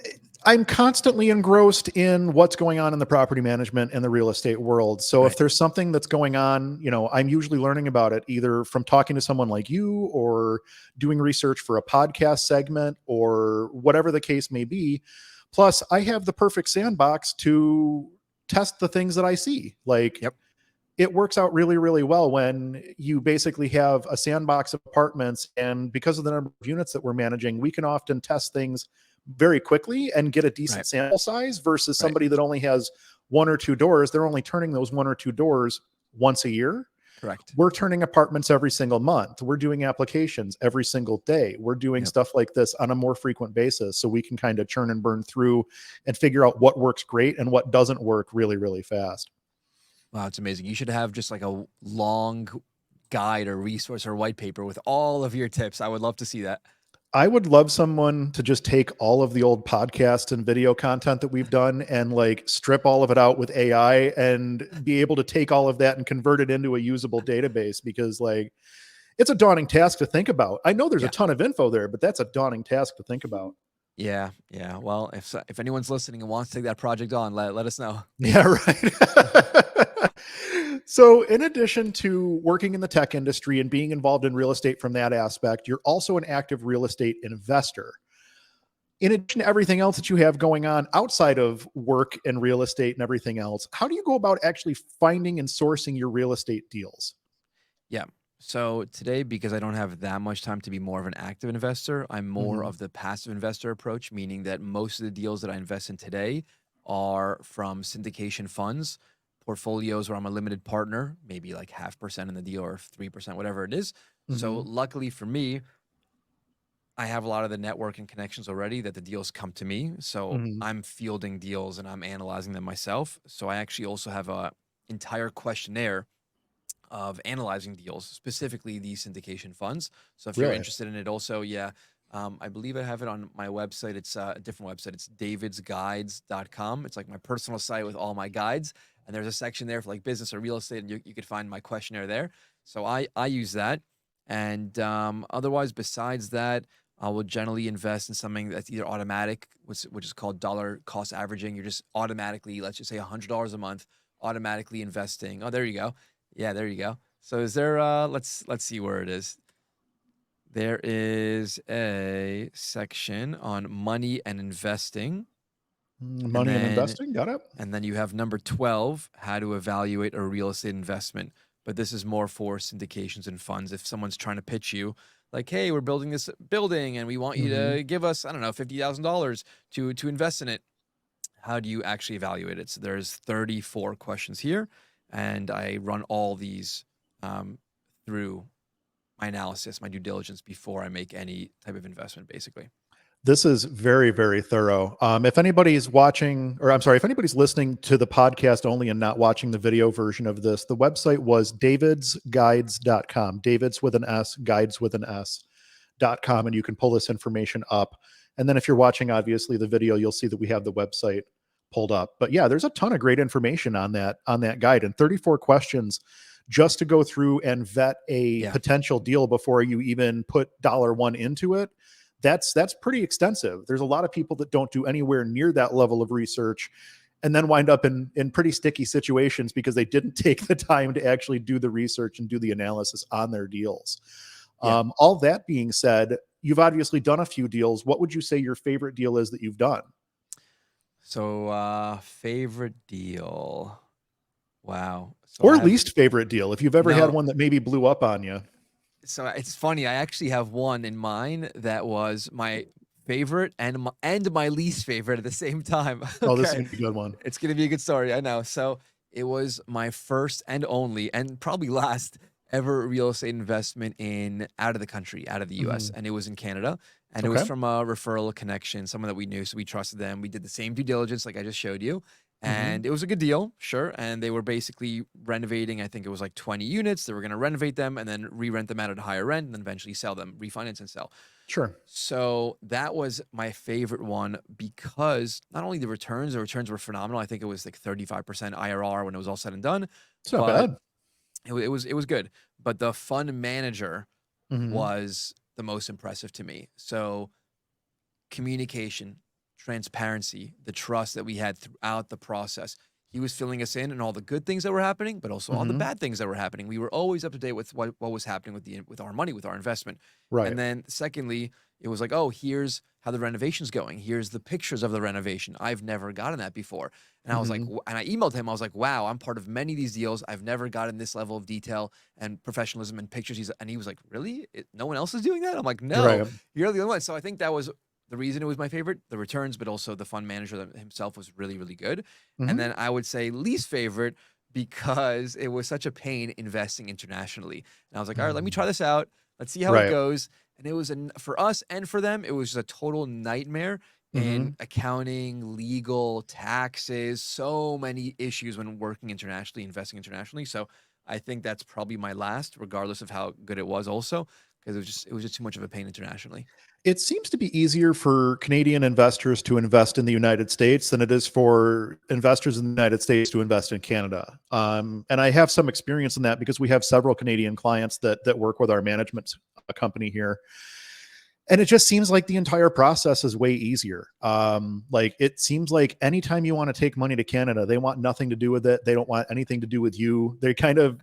I'm constantly engrossed in what's going on in the property management and the real estate world. So if there's something that's going on, I'm usually learning about it either from talking to someone like you or doing research for a podcast segment or whatever the case may be. Plus, I have the perfect sandbox to test the things that I see. Like, it works out really, really well when you basically have a sandbox of apartments. And because of the number of units that we're managing, we can often test things very quickly and get a decent sample size versus somebody that only has one or two doors. They're only turning those one or two doors once a year. Correct. We're turning apartments every single month. We're doing applications every single day. We're doing stuff like this on a more frequent basis. So we can kind of churn and burn through and figure out what works great and what doesn't work really, really fast. Wow, it's amazing. You should have just like a long guide or resource or white paper with all of your tips. I would love to see that. I would love someone to just take all of the old podcasts and video content that we've done and like strip all of it out with AI and be able to take all of that and convert it into a usable database, because like it's a daunting task to think about. I know there's a ton of info there, but that's a daunting task to think about. Yeah. Well, if anyone's listening and wants to take that project on, let us know. Yeah, right. So in addition to working in the tech industry and being involved in real estate from that aspect, you're also an active real estate investor. In addition to everything else that you have going on outside of work and real estate and everything else, how do you go about actually finding and sourcing your real estate deals? Yeah. So today, because I don't have that much time to be more of an active investor, I'm more of the passive investor approach, meaning that most of the deals that I invest in today are from syndication funds, portfolios where I'm a limited partner, maybe like 0.5% in the deal or 3%, whatever it is. So luckily for me, I have a lot of the network and connections already that the deals come to me. So I'm fielding deals and I'm analyzing them myself. So I actually also have a entire questionnaire of analyzing deals, specifically these syndication funds. So if you're interested in it also, I believe I have it on my website. It's a different website. It's davidsguides.com. It's like my personal site with all my guides. And there's a section there for like business or real estate. And you could find my questionnaire there. So I use that. And otherwise, besides that, I will generally invest in something that's either automatic, which is called dollar cost averaging. You're just automatically, let's just say $100 a month, automatically investing. Oh, there you go. Yeah, there you go. So is there, let's see where it is. There is a section on money and investing. Money and investing, got it. And then you have number 12, how to evaluate a real estate investment. But this is more for syndications and funds. If someone's trying to pitch you, like, hey, we're building this building and we want you to give us, I don't know, $50,000 to invest in it. How do you actually evaluate it? So there's 34 questions here. And I run all these through my analysis, my due diligence before I make any type of investment, basically. This is very, very thorough. If anybody's watching, or I'm sorry, if anybody's listening to the podcast only and not watching the video version of this, the website was davidsguides.com, Davids with an S, guides with an S.com, and you can pull this information up. And then if you're watching, obviously, the video, you'll see that we have the website pulled up. But yeah, there's a ton of great information on that guide, and 34 questions just to go through and vet a potential deal before you even put $1 into it. That's pretty extensive. There's a lot of people that don't do anywhere near that level of research. and then wind up in pretty sticky situations because they didn't take the time to actually do the research and do the analysis on their deals. Yeah. All that being said, you've obviously done a few deals. What would you say your favorite deal is that you've done? So, favorite deal. Wow. So I Or have, least favorite deal, if you've you ever had know, one that maybe blew up on you. so it's funny. I actually have one in mind that was my favorite and my least favorite at the same time. Oh, this is Okay. going to be a good one. It's gonna be a good story, I know. So it was my first and only, and probably last ever real estate investment in out of the country, out of the US, Mhm. and it was in Canada. And it was Okay. from a referral, a connection, someone that we knew, so we trusted them. We did the same due diligence like I just showed you, Hmm. and it was a good deal, sure. And they were basically renovating, I think it was like 20 units. They were gonna renovate them and then re-rent them out at a higher rent and then eventually sell them, refinance and sell. Sure. So that was my favorite one because not only the returns were phenomenal. I think it was like 35% IRR when it was all said and done, It's not but bad. it was good. But the fund manager Hmm. was the most impressive to me. So communication, transparency, the trust that we had throughout the process. He was filling us in on all the good things that were happening, but also all the Hmm. bad things that were happening. We were always up to date with what was happening with our money, with our investment. Right. And then secondly, it was like, oh, here's how the renovation's going. Here's the pictures of the renovation. I've never gotten that before. And I was like, Hmm. and I emailed him. I was like, wow, I'm part of many of these deals. I've never gotten this level of detail and professionalism and pictures. And he was like, really? No one else is doing that? I'm like, no, Right. you're the only one. So I think that was the reason it was my favorite, the returns, but also the fund manager himself was really, really good. And Hmm. then I would say least favorite because it was such a pain investing internationally. And I was like, all right, let me try this out. Let's see how it Right. goes. And it was for us and for them, it was just a total nightmare in Hmm. accounting, legal, taxes, so many issues when working internationally, investing internationally. So I think that's probably my last, regardless of how good it was also, because it was just too much of a pain internationally. It seems to be easier for Canadian investors to invest in the United States than it is for investors in the United States to invest in Canada. And I have some experience in that because we have several Canadian clients that work with our management company here. And it just seems like the entire process is way easier. Like it seems like anytime you want to take money to Canada, they want nothing to do with it. They don't want anything to do with you. They kind of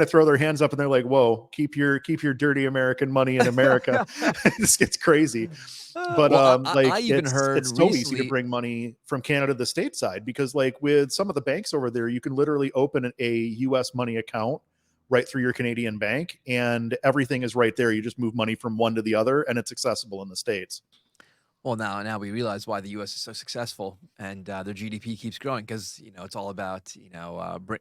throw their hands up and they're like, "Whoa, keep your dirty American money in America." This gets crazy. But Well, I like even it's heard it's so easy to recently. bring money from Canada to the stateside because like with some of the banks over there, you can literally open a US money account right through your Canadian bank and everything is right there. You just move money from one to the other and it's accessible in the States. Well, now we realize why the U.S. is so successful and their GDP keeps growing because it's all about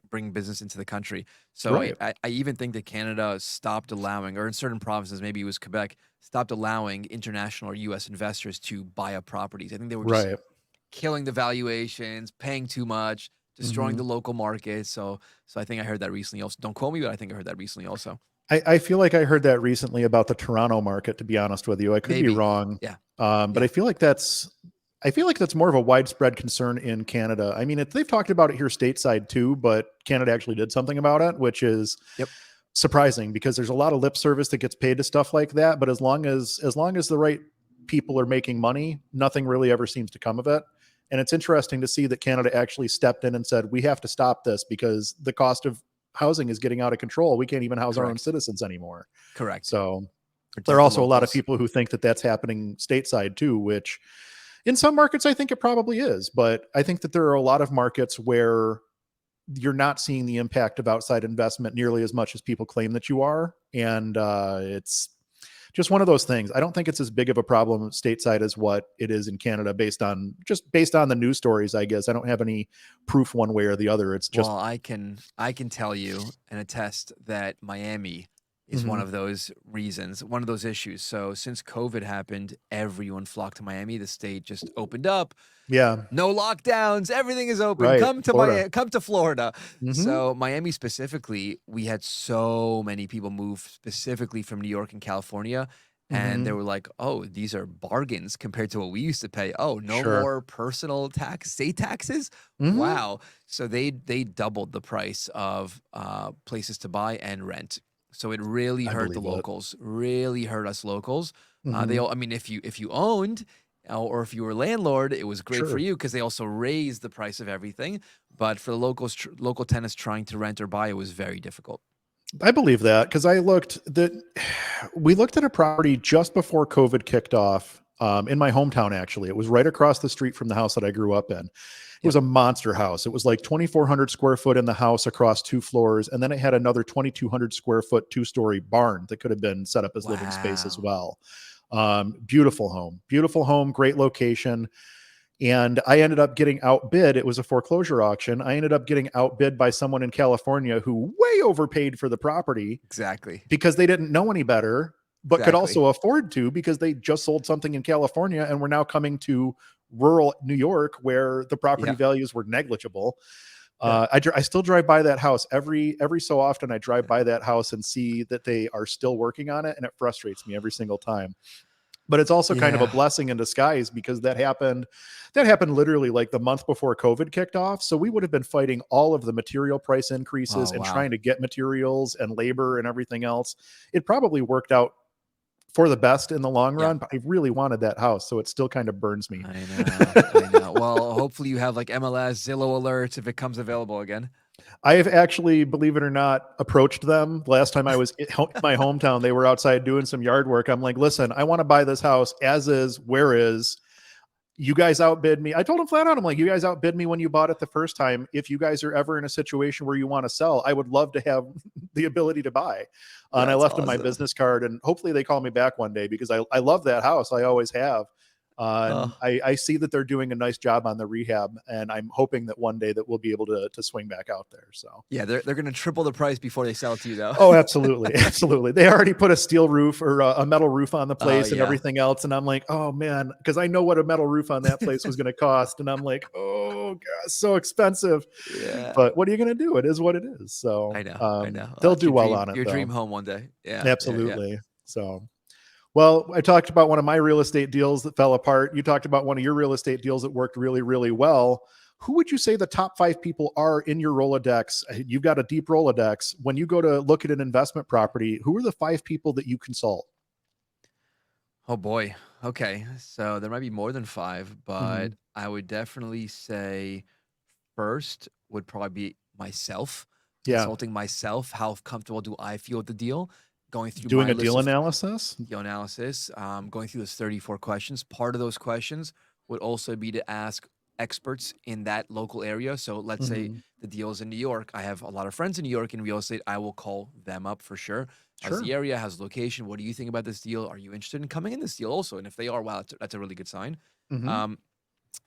bring business into the country. So Right. I even think that Canada stopped allowing, or in certain provinces, maybe it was Quebec, stopped allowing international or U.S. investors to buy up properties. I think they were just Right. killing the valuations, paying too much, destroying Hmm. the local market. So I think I heard that recently. Also, don't quote me, but I think I heard that recently also. I feel like I heard that recently about the Toronto market, to be honest with you. I could be Maybe, wrong. yeah, But yeah, I feel like that's more of a widespread concern in Canada. I mean, they've talked about it here stateside too, but Canada actually did something about it, which is yep, surprising because there's a lot of lip service that gets paid to stuff like that. But as long as the right people are making money, nothing really ever seems to come of it. And it's interesting to see that Canada actually stepped in and said, we have to stop this because the cost of housing is getting out of control. We can't even house our own correct, citizens anymore. correct. So there are Protect the also a lot of locals. people who think that that's happening stateside too, which in some markets I think it probably is. But I think that there are a lot of markets where you're not seeing the impact of outside investment nearly as much as people claim that you are. And it's just one of those things. I don't think it's as big of a problem stateside as what it is in Canada based on the news stories, I guess. I don't have any proof one way or the other. It's just Well, I can tell you and attest that Miami is one mhm. of those reasons, one of those issues. So since COVID happened, everyone flocked to Miami. The state just opened up. Yeah, No lockdowns. Everything is open. right. Come to Florida. Miami, come to Florida. Hmm. So Miami specifically, we had so many people move specifically from New York and California. And they Hmm. were like, oh, these are bargains compared to what we used to pay. Oh, no Sure. more personal state taxes. Hmm. Wow. So they doubled the price of places to buy and rent. So it really I hurt the believe it. locals, really hurt us locals. Hmm. I mean, if you owned Or if you were a landlord, it was great for Sure. you because they also raised the price of everything. But for the local tenants trying to rent or buy, it was very difficult. I believe that because we looked at a property just before COVID kicked off in my hometown. Actually, it was right across the street from the house that I grew up in. It was Yep. a monster house. It was like 2,400 square foot in the house across 2 floors, and then it had another 2,200 square foot 2-story barn that could have been set up as living space as Wow. well. Beautiful home, great location. And I ended up getting outbid. It was a foreclosure auction. I ended up getting outbid by someone in California who way overpaid for the property Exactly. because they didn't know any better, but could Exactly. also afford to because they just sold something in California and were now coming to rural New York where the property Yeah. values were negligible. Yeah. I still drive by that house every so often. I drive Yeah. by that house and see that they are still working on it, and it frustrates me every single time. But it's also kind of a Yeah. blessing in disguise because that happened literally like the month before COVID kicked off. So we would have been fighting all of the material price increases Oh, and wow. trying to get materials and labor and everything else. It probably worked out for the best in the long Yeah. run, but I really wanted that house, so it still kind of burns me. I know. I know. Well, hopefully you have like MLS, Zillow alerts if it comes available again. I have actually, believe it or not, approached them. Last time I was in my hometown, they were outside doing some yard work. I'm like, listen, I want to buy this house as is, where is. You guys outbid me. I told him flat out, I'm like, you guys outbid me when you bought it the first time. If you guys are ever in a situation where you want to sell, I would love to have the ability to buy. And I That's left him my awesome. business card, and hopefully they call me back one day because I love that house. I always have. And Oh, I see that they're doing a nice job on the rehab, and I'm hoping that one day that we'll be able to swing back out there. So yeah. They're going to triple the price before they sell it to you, though. oh, absolutely. Absolutely. They already put a steel roof or a metal roof on the Oh, place and yeah. everything else. And I'm like, oh man, because I know what a metal roof on that place was going to cost. And I'm like, oh God, so expensive. Yeah. But what are you going to do? It is what it is. So I know. I know. Well, they'll that's do well on it your dream though. home one day. Yeah. Yeah. Yeah. Absolutely. So, well, I talked about one of my real estate deals that fell apart. You talked about one of your real estate deals that worked really, really well. Who would you say the top 5 people are in your Rolodex? You've got a deep Rolodex. When you go to look at an investment property, who are the 5 people that you consult? Oh boy. Okay. So there might be more than five, but Mhm. I would definitely say first would probably be myself, Yeah. consulting myself. How comfortable do I feel with the deal? Going through Doing my a list deal of analysis? deal analysis, going through those 34 questions. Part of those questions would also be to ask experts in that local area. So let's say Mhm. the deal is in New York. I have a lot of friends in New York in real estate. I will call them up for sure. How's the Sure. area? How's the location? What do you think about this deal? Are you interested in coming in this deal also? And if they are, wow, that's a really good sign. Mhm. Um,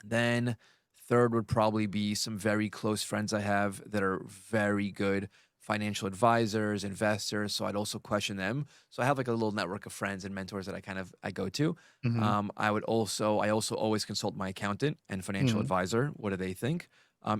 then third would probably be some very close friends I have that are very good financial advisors, investors. So I'd also question them. So I have like a little network of friends and mentors that I go to. Mhm. I also always consult my accountant and financial Mhm. advisor. What do they think?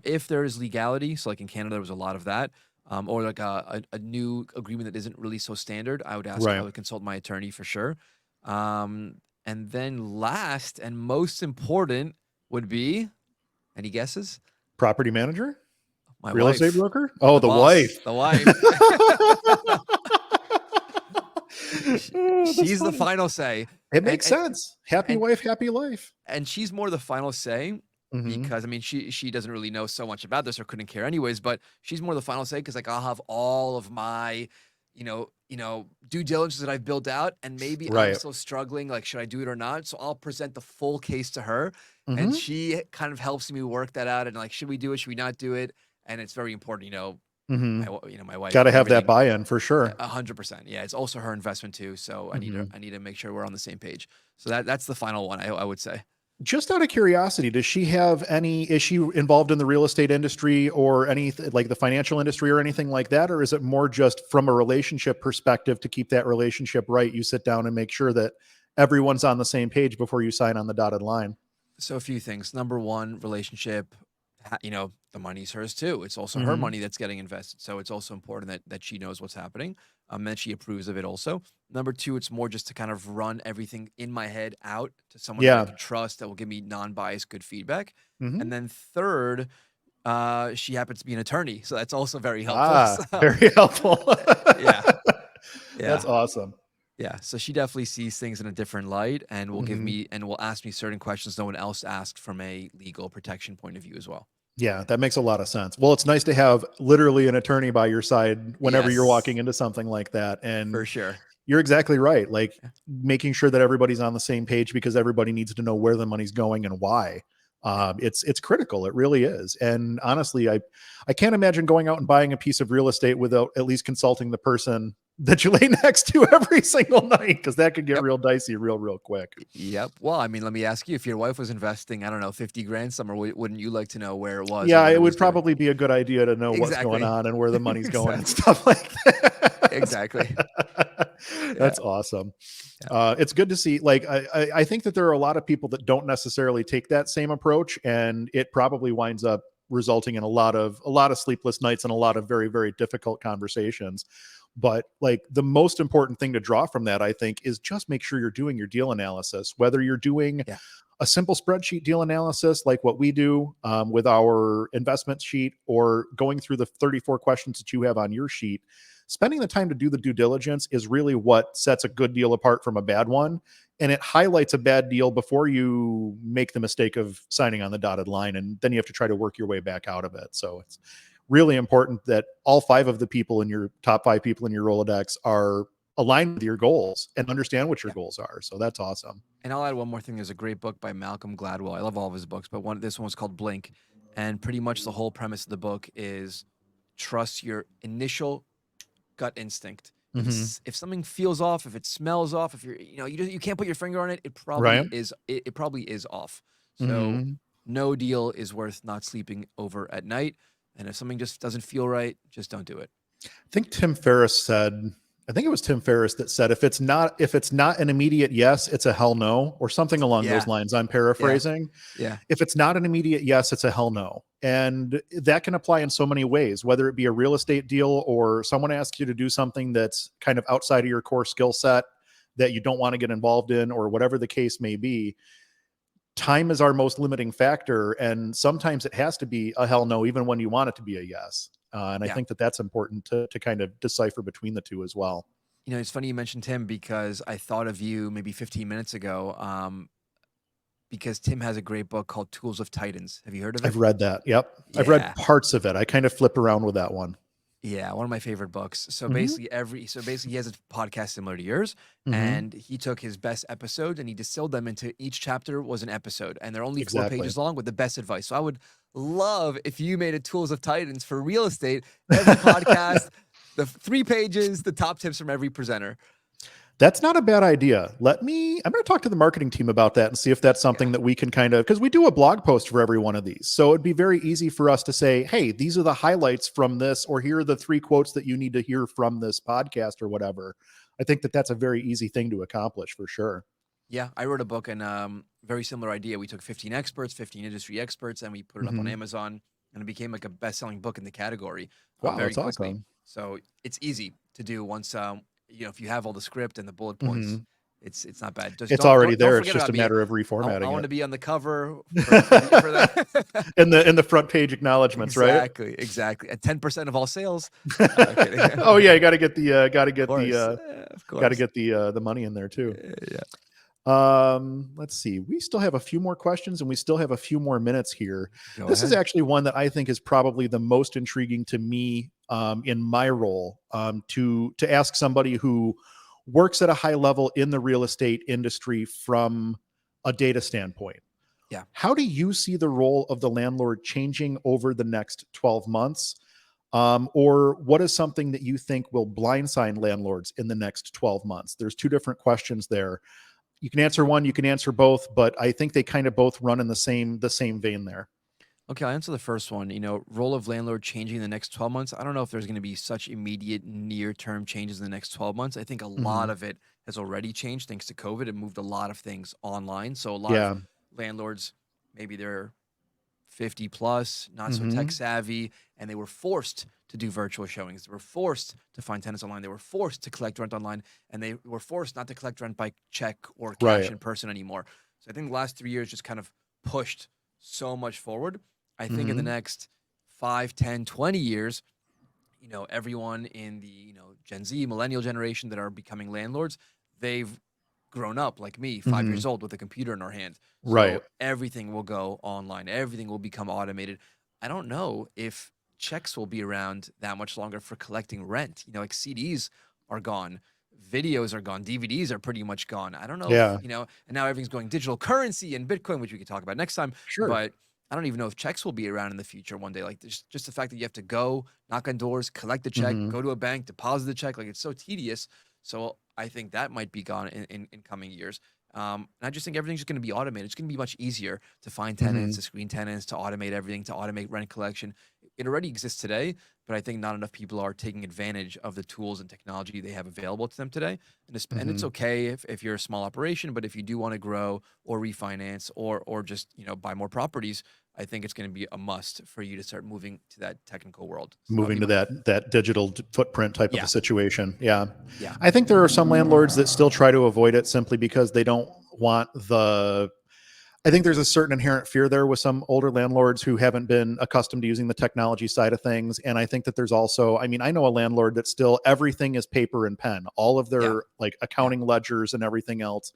If there is legality, so like in Canada, there was a lot of that. Or like a new agreement that isn't really so standard, I Right. would consult my attorney for sure. And then last and most important would be, any guesses? Property manager? My Real estate wife, broker? Oh, the the boss, wife. the wife. Oh, that's She's the funny. final say, It and makes sense. Happy and wife, happy life. she's more the final say Mhm. because I mean she doesn't really know so much about this or couldn't care anyways, but she's more the final say because like I'll have all of my, due diligence that I've built out, and maybe I'm Right. still struggling, like should I do it or not? So I'll present the full case to her, and Mhm. she kind of helps me work that out and like should we do it, should we not do it? And it's very important, Mhm. my wife Gotta and have that everything. buy-in for sure. 100%. Yeah, it's also her investment too. So Mhm. I need to make sure we're on the same page. So that's the final one. I would say. Just out of curiosity, does she have any is she involved in the real estate industry or anything like the financial industry or anything like that? Or is it more just from a relationship perspective to keep that relationship right? You sit down and make sure that everyone's on the same page before you sign on the dotted line. So a few things. Number one, relationship. The money's hers too. It's also her Mhm. money that's getting invested. So it's also important that she knows what's happening. That she approves of it also. Number two, it's more just to kind of run everything in my head out to someone that I Yeah. can trust that will give me non-biased good feedback. Mhm. And then third, she happens to be an attorney, so that's also very helpful. Ah, So very helpful. yeah, That's yeah. awesome. Yeah, so she definitely sees things in a different light and will give Mhm. me and will ask me certain questions no one else asked from a legal protection point of view as well. Yeah, that makes a lot of sense. Well, it's nice to have literally an attorney by your side whenever you're walking Yes, into something like that. for And sure. you're exactly right. Like Yeah, making sure that everybody's on the same page because everybody needs to know where the money's going and why. yeah. It's critical. It really is. And honestly, I can't imagine going out and buying a piece of real estate without at least consulting the person that you lay next to every single night, because that could get Yep. real dicey real quick. Yep. Well, I mean, let me ask you, if your wife was investing, I don't know, 50 grand somewhere, wouldn't you like to know where it was and Yeah, what it it would was doing? probably be a good idea to know what's going Exactly. on and where the money's going and Exactly. stuff like that. Exactly. Yeah. That's awesome. Yeah. It's good to see. Like, I think that there are a lot of people that don't necessarily take that same approach, and it probably winds up resulting in a lot of sleepless nights and a lot of very difficult conversations. But like the most important thing to draw from that, I think, is just make sure you're doing your deal analysis, whether you're doing Yeah. a simple spreadsheet deal analysis like what we do with our investment sheet, or going through the 34 questions that you have on your sheet. Spending the time to do the due diligence is really what sets a good deal apart from a bad one. And it highlights a bad deal before you make the mistake of signing on the dotted line. And then you have to try to work your way back out of it. So it's really important that all five of the people in your top five people in your Rolodex are aligned with your goals and understand what your Yeah. goals are. So that's awesome. And I'll add one more thing. There's a great book by Malcolm Gladwell. I love all of his books, but this one was called Blink. And pretty much the whole premise of the book is trust your initial gut instinct. Hmm. If something feels off, if it smells off, if you can't put your finger on it, it Right. probably is it probably is off. So Hmm. no deal is worth not sleeping over at night. And if something just doesn't feel right, just don't do it. I think Tim Ferriss said, I think it was Tim Ferriss that said, if it's not an immediate yes, it's a hell no, or something along those Yeah, lines. I'm yeah, paraphrasing. yeah, If it's not an immediate yes, it's a hell no. And that can apply in so many ways, whether it be a real estate deal or someone asks you to do something that's kind of outside of your core skill set that you don't want to get involved in, or whatever the case may be. Time is our most limiting factor. And sometimes it has to be a hell no, even when you want it to be a yes. And I yeah. think that that's important to kind of decipher between the two as well. It's funny you mentioned Tim because I thought of you maybe 15 minutes ago. Because Tim has a great book called Tools of Titans. Have you heard of it? I've read that. Yep. I've read Yeah. parts of it. I kind of flip around with that one. Yeah, one of my favorite books. So Hmm. basically he has a podcast similar to yours, Hmm. and he took his best episodes and he distilled them into each chapter was an episode, and they're only 4 Exactly. pages long with the best advice. So I would love if you made a Tools of Titans for real estate, every podcast, the 3 pages, the top tips from every presenter. That's not a bad idea. I'm going to talk to the marketing team about that and see if that's Yeah. something that we can kind of, because we do a blog post for every one of these. So it'd be very easy for us to say, hey, these are the highlights from this, or here are the 3 quotes that you need to hear from this podcast or whatever. I think that that's a very easy thing to accomplish for sure. Yeah, I wrote a book and very similar idea. We took 15 experts, 15 industry experts, and we put it up on Hmm. Amazon, and it became like a best-selling book in the category Wow, very that's quickly. awesome. So it's easy to do once if you have all the script and the bullet points, Hmm. it's not bad. Just It's already don't there. It's forget just about a me. matter of I reformatting want it. to be on the cover for that. In the front page acknowledgments, right? Exactly. At 10% of all sales. Kidding. Oh yeah, you got to get the Of course, of got to course. get the money in there too. Yeah. Let's see. We still have a few more questions and we still have a few more minutes here. Go This is ahead. actually one that I think is probably the most intriguing to me in my role, to ask somebody who works at a high level in the real estate industry from a data standpoint. Yeah. How do you see the role of the landlord changing over the next 12 months? Or what is something that you think will blindside landlords in the next 12 months? There's 2 different questions there. You can answer one, you can answer both, but I think they kind of both run in the same vein there. Okay, I'll answer the first one. Role of landlord changing in the next 12 months. I don't know if there's going to be such immediate near term changes in the next 12 months. I think a lot Hmm. of it has already changed thanks to COVID. It moved a lot of things online. So a lot of Yeah. landlords, maybe they're 50 plus, not so tech Hmm. savvy, and they were forced to do virtual showings. They were forced to find tenants online. They were forced to collect rent online, and they were forced not to collect rent by check or cash Right. in person anymore. So I think the last 3 years just kind of pushed so much forward. I think in the Hmm. next 5, 10, 20 years, everyone in the Gen Z, millennial generation that are becoming landlords, they've grown up like me, 5 years Mhm. old with a computer in our hand. Right. So everything will go online. Everything will become automated. I don't know if checks will be around that much longer for collecting rent. Like CDs are gone, videos are gone, DVDs are pretty much gone. I don't know if, Yeah. and now everything's going digital currency and Bitcoin, which we could talk about next time. Sure. But I don't even know if checks will be around in the future one day. Like just the fact that you have to go knock on doors, collect the check, Mhm. go to a bank, deposit the check. Like it's so tedious. So I think that might be gone in coming years. And I just think everything's just going to be automated. It's going to be much easier to find tenants, Mhm. to screen tenants, to automate everything, to automate rent collection. It already exists today, but I think not enough people are taking advantage of the tools and technology they have available to them today. And it's Mhm. okay if you're a small operation, but if you do want to grow or refinance or just buy more properties, I think it's going to be a must for you to start moving to that technical world. So that would be Moving to my that digital footprint type of a yeah situation. Yeah. yeah I think there are some landlords that still try to avoid it simply because they don't want the I think there's a certain inherent fear there with some older landlords who haven't been accustomed to using the technology side of things. And I think that there's also, I mean, I know a landlord that still everything is paper and pen, all of yeah their like yeah accounting ledgers and everything else.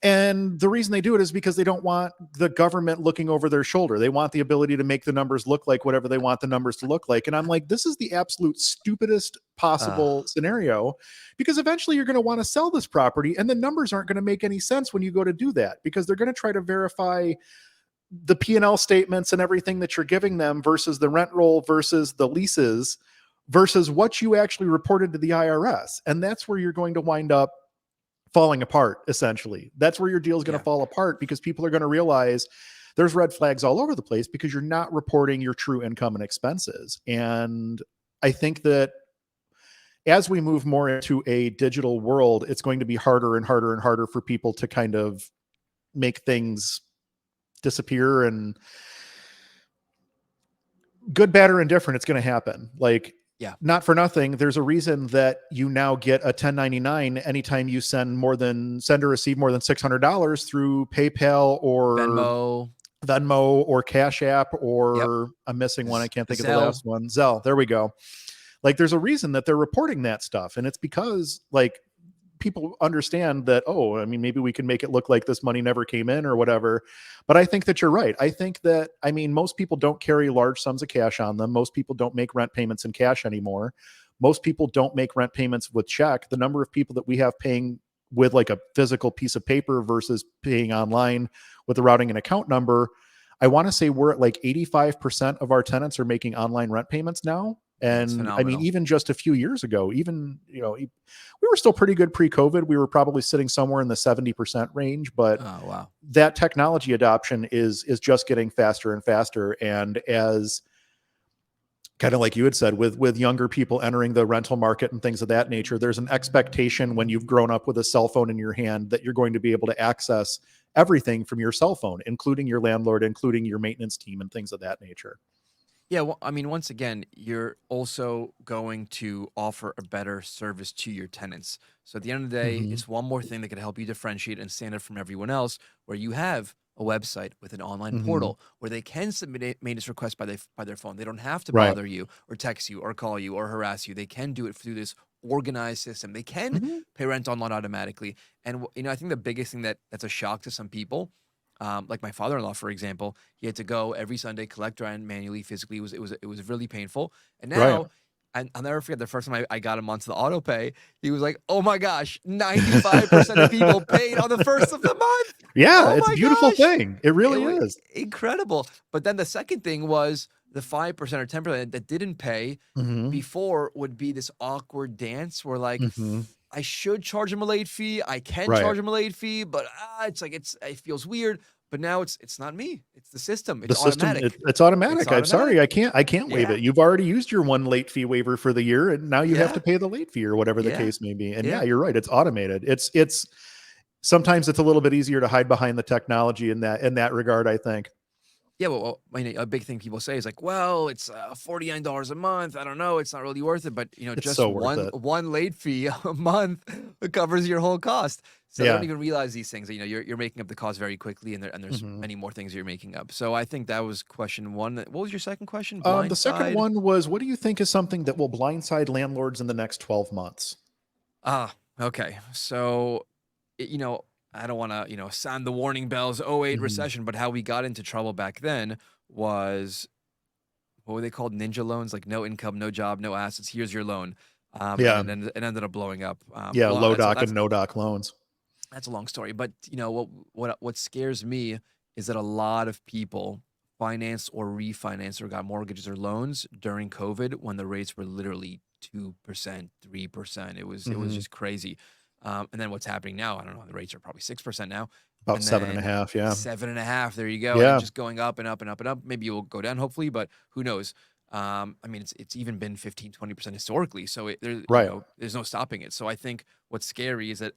And the reason they do it is because they don't want the government looking over their shoulder. They want the ability to make the numbers look like whatever they want the numbers to look like. And I'm like, this is the absolute stupidest uh, possible scenario because eventually you're going to want to sell this property and the numbers aren't going to make any sense when you go to do that because they're going to try to verify the P&L statements and everything that you're giving them versus the rent roll versus the leases versus what you actually reported to the IRS. And that's where you're going to wind up falling apart, essentially. That's where your deal is going to yeah fall apart because people are going to realize there's red flags all over the place because you're not reporting your true income and expenses. And I think that as we move more into a digital world, it's going to be harder and harder and harder for people to kind of make things disappear and good, bad, or indifferent, it's going to happen. Like, yeah not for nothing, there's a reason that you now get a 1099 anytime you send or receive more than $600 through PayPal or Venmo. Venmo or Cash App Yep. or I'm missing one. I can't think of the Zelle. last one. Zelle. There we go. Like, there's a reason that they're reporting that stuff. And it's because, like, people understand that, oh, I mean, maybe we can make it look like this money never came in or whatever. But I think that you're right. I think that, I mean, most people don't carry large sums of cash on them. Most people don't make rent payments in cash anymore. Most people don't make rent payments with check. The number of people that we have paying with like a physical piece of paper versus paying online with the routing and account number, I want to say we're at like 85% of our tenants are making online rent payments now. Yeah, it's And I mean, phenomenal. even just a few years ago, even, we were still pretty good pre-COVID. We were probably sitting somewhere in the 70% range, but Oh, wow. that technology adoption is just getting faster and faster. And as kind of like you had said, with younger people entering the rental market and things of that nature, there's an expectation when you've grown up with a cell phone in your hand that you're going to be able to access everything from your cell phone, including your landlord, including your maintenance team and things of that nature. Yeah, well, I mean, once again, you're also going to offer a better service to your tenants. So at the end of the day, Mm-hmm. it's one more thing that can help you differentiate and stand out from everyone else, where you have a website with an online Mm-hmm. portal where they can submit a maintenance requests by their phone. They don't have to Right. bother you or text you or call you or harass you. They can do it through this organized system. They can Mm-hmm. pay rent online automatically. And I think the biggest thing that's a shock to some people, like my father-in-law, for example, he had to go every Sunday, collect rent manually, physically. It was really painful. And Right. now, and I'll never forget the first time I got him onto the auto pay. He was like, "Oh my gosh, 95% of people paid on the first of the month. Yeah, Oh it's a my beautiful gosh, thing. It it really was is. incredible." But then the second thing was the 5% or 10% that didn't pay Mm-hmm. before would be this awkward dance where like Mm-hmm. I should charge him a late fee. I can Right. charge him a late fee, but it feels weird. But now it's not me. It's the system. The It's system, automatic. it's It's automatic. I'm sorry, automatic. I can't waive Yeah. it. You've already used your one late fee waiver for the year, and now you have to Yeah. pay the late fee or whatever the Yeah. case may be. And yeah, Yeah. you're right. It's automated. It's sometimes it's a little bit easier to hide behind the technology in that regard, I think. Yeah. Well, I mean, a big thing people say is like, well, it's $49 a month. I don't know. It's not really worth it. But It's just so worth one it. one late fee a month covers your whole cost. So they don't Yeah. even realize these things. You're making up the cost very quickly, and there's Mhm. many more things you're making up. So I think that was question one. What was your second question? The second Blindside. one was, what do you think is something that will blindside landlords in the next 12 months? Ah. Okay. So, I don't want to, sound the warning bells, '08 Hmm. recession, but how we got into trouble back then was, what were they called? Ninja loans, like no income, no job, no assets. Here's your loan. And Yeah. it ended up blowing up. Yeah. Well, Low doc and no doc loans. that's a long story, but what scares me is that a lot of people financed or refinanced or got mortgages or loans during COVID when the rates were literally 2%, 3%. It was Hmm. just crazy. And then what's happening now? I don't know. The rates are probably 6% now, About and seven and a then half. Yeah. 7.5. There you go, and then Yeah. just going up and up and up and up. Maybe it will go down, hopefully, but who knows? I mean, it's even been 15, 20% historically, so Right. there's no stopping it. So I think what's scary is that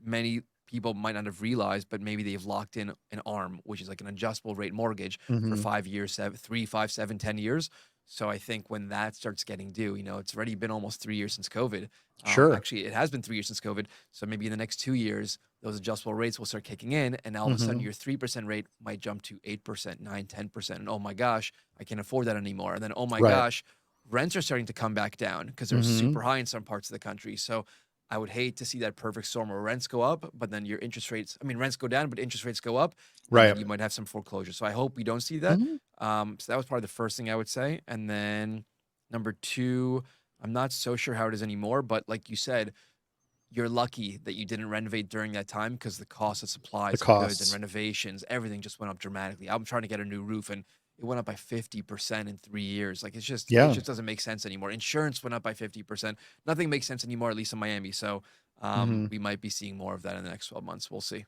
many people might not have realized, but maybe they've locked in an ARM, which is like an adjustable rate mortgage for Hmm. 5 years, 3, 5, 7, 10 years. So I think when that starts getting due, it's already been almost 3 years since COVID. Sure. Actually, it has been 3 years since COVID. So maybe in the next 2 years, those adjustable rates will start kicking in, and all of a sudden Hmm. your 3% rate might jump to 8%, 9, 10%. And oh my gosh, I can't afford that anymore. And then, oh my Right. gosh, rents are starting to come back down because they're Hmm. super high in some parts of the country. So I would hate to see that perfect storm where rents go up, but then your interest rates, I mean, rents go down, but interest rates go up, and then Right. you might have some foreclosure. So I hope we don't see that. Hmm. So that was probably the first thing I would say. And then number two, I'm not so sure how it is anymore, but like you said, you're lucky that you didn't renovate during that time because the cost of The supplies and goods and costs. renovations, everything just went up dramatically. I'm trying to get a new roof and it went up by 50% in 3 years. Like it Yeah. just doesn't make sense anymore. Insurance went up by 50%. Nothing makes sense anymore, at least in Miami. So Hmm. we might be seeing more of that in the next 12 months. We'll see.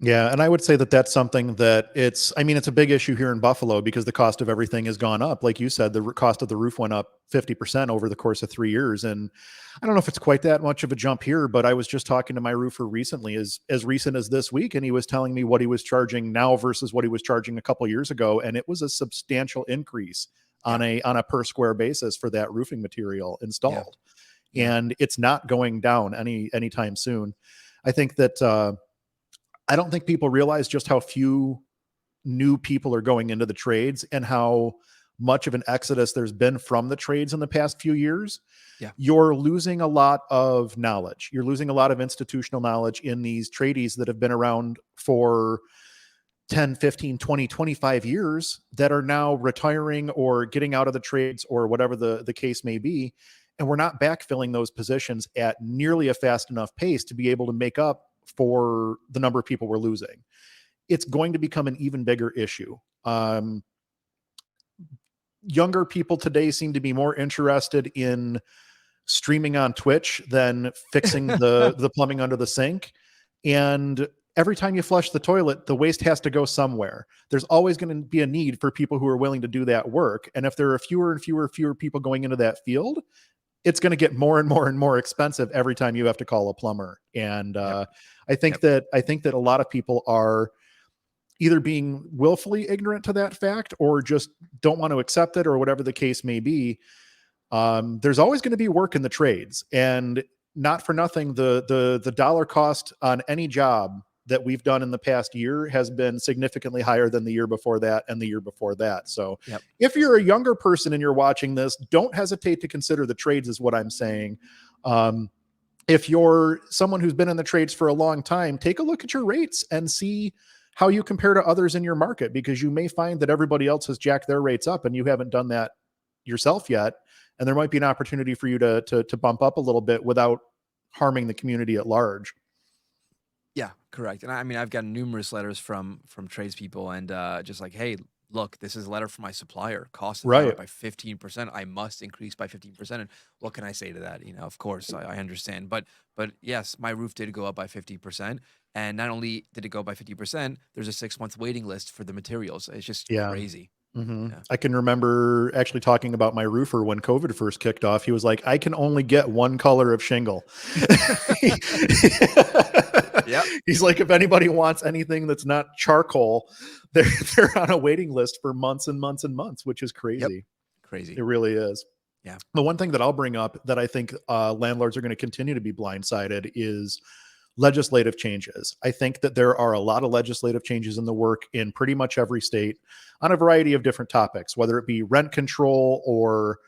Yeah, and I would say that that's something that I mean, it's a big issue here in Buffalo because the cost of everything has gone up. Like you said, the cost of the roof went up 50% over the course of 3 years. And I don't know if it's quite that much of a jump here, but I was just talking to my roofer recently, as recent as this week, and he was telling me what he was charging now versus what he was charging a couple years ago. And it was a substantial increase Yeah. on a per square basis for that roofing material Yeah. installed. Yeah. And it's not going down anytime soon. I think that I don't think people realize just how few new people are going into the trades and how much of an exodus there's been from the trades in the past few years. Yeah. You're losing a lot of knowledge. You're losing a lot of institutional knowledge in these tradies that have been around for 10, 15, 20, 25 years that are now retiring or getting out of the trades or whatever the case may be. And we're not backfilling those positions at nearly a fast enough pace to be able to make up for the number of people we're losing. It's going to become an even bigger issue. Younger people today seem to be more interested in streaming on Twitch than fixing the plumbing under the sink. And every time you flush the toilet, the waste has to go somewhere. There's always going to be a need for people who are willing to do that work. And if there are fewer and fewer people going into that field, it's going to get more and more and more expensive every time you have to call a plumber. And Yep. I Yep. think that a lot of people are either being willfully ignorant to that fact or just don't want to accept it or whatever the case may be. There's always going to be work in the trades, and not for nothing, the dollar cost on any job that we've done in the past year has been significantly higher than the year before that and the year before that. So Yep. if you're a younger person and you're watching this, don't hesitate to consider the trades is what I'm saying. If you're someone who's been in the trades for a long time, take a look at your rates and see how you compare to others in your market, because you may find that everybody else has jacked their rates up and you haven't done that yourself yet. And there might be an opportunity for you to bump up a little bit without harming the community at large. Yeah, correct. And I mean, I've gotten numerous letters from tradespeople and just like, hey, look, this is a letter from my supplier. Costs have gone up Right. by 15%. I must increase by 15%. And what can I say to that? Of course, I understand. But yes, my roof did go up by 50%. And not only did it go up by 50%, there's a 6-month waiting list for the materials. It's just Yeah. crazy. Hmm. Yeah. I can remember actually talking about my roofer when COVID first kicked off. He was like, I can only get one color of shingle. Yep. He's like, if anybody wants anything that's not charcoal, they're on a waiting list for months and months and months, which is Yep. crazy. Crazy. It really is. Yeah. The one thing that I'll bring up that I think landlords are going to continue to be blindsided is legislative changes. I think that there are a lot of legislative changes in the work in pretty much every state on a variety of different topics, whether it be rent control or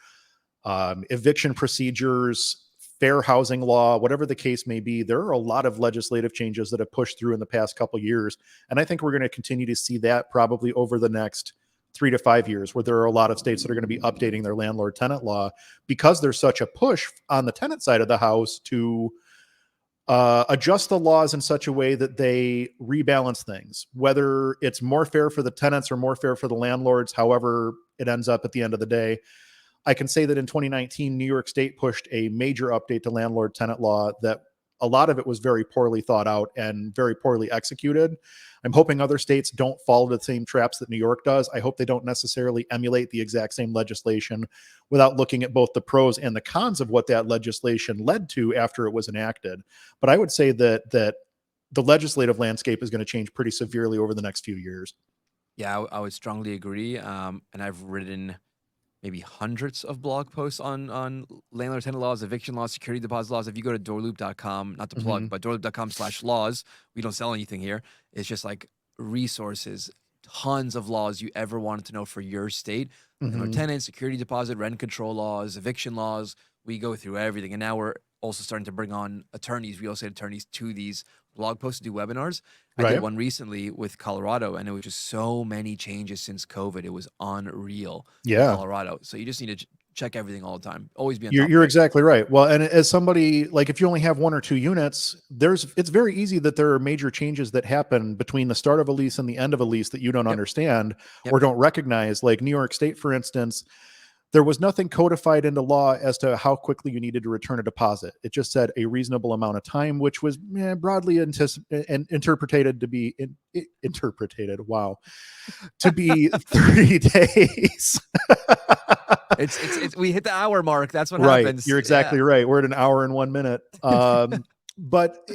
eviction procedures, fair housing law, whatever the case may be. There are a lot of legislative changes that have pushed through in the past couple of years. And I think we're going to continue to see that probably over the next 3 to 5 years, where there are a lot of states that are going to be updating their landlord tenant law because there's such a push on the tenant side of the house to adjust the laws in such a way that they rebalance things, whether it's more fair for the tenants or more fair for the landlords, however it ends up at the end of the day. I can say that in 2019, New York State pushed a major update to landlord tenant law that a lot of it was very poorly thought out and very poorly executed. I'm hoping other states don't fall into the same traps that New York does. I hope they don't necessarily emulate the exact same legislation without looking at both the pros and the cons of what that legislation led to after it was enacted. But I would say that the legislative landscape is going to change pretty severely over the next few years. Yeah, I would strongly agree. And I've written maybe hundreds of blog posts on landlord tenant laws, eviction laws, security deposit laws. If you go to doorloop.com, not to plug, but doorloop.com/laws, we don't sell anything here. It's just like resources, tons of laws you ever wanted to know for your state. Landlord tenant, security deposit, rent control laws, eviction laws. We go through everything. And now we're also starting to bring on attorneys, real estate attorneys, to these blog posts to do webinars. I did one recently with Colorado, and it was just so many changes since COVID. It was unreal in Colorado. So you just need to check everything all the time. Always be on top. You're exactly right. Well, and as somebody, like, if you only have 1 or 2 units, it's very easy that there are major changes that happen between the start of a lease and the end of a lease that you don't understand or don't recognize. Like New York State, for instance, there was nothing codified into law as to how quickly you needed to return a deposit. It just said a reasonable amount of time, which was broadly interpreted to be wow, to be 30 days. It's we hit the hour mark. That's what right. happens. You're exactly right. We're at an hour and 1 minute. But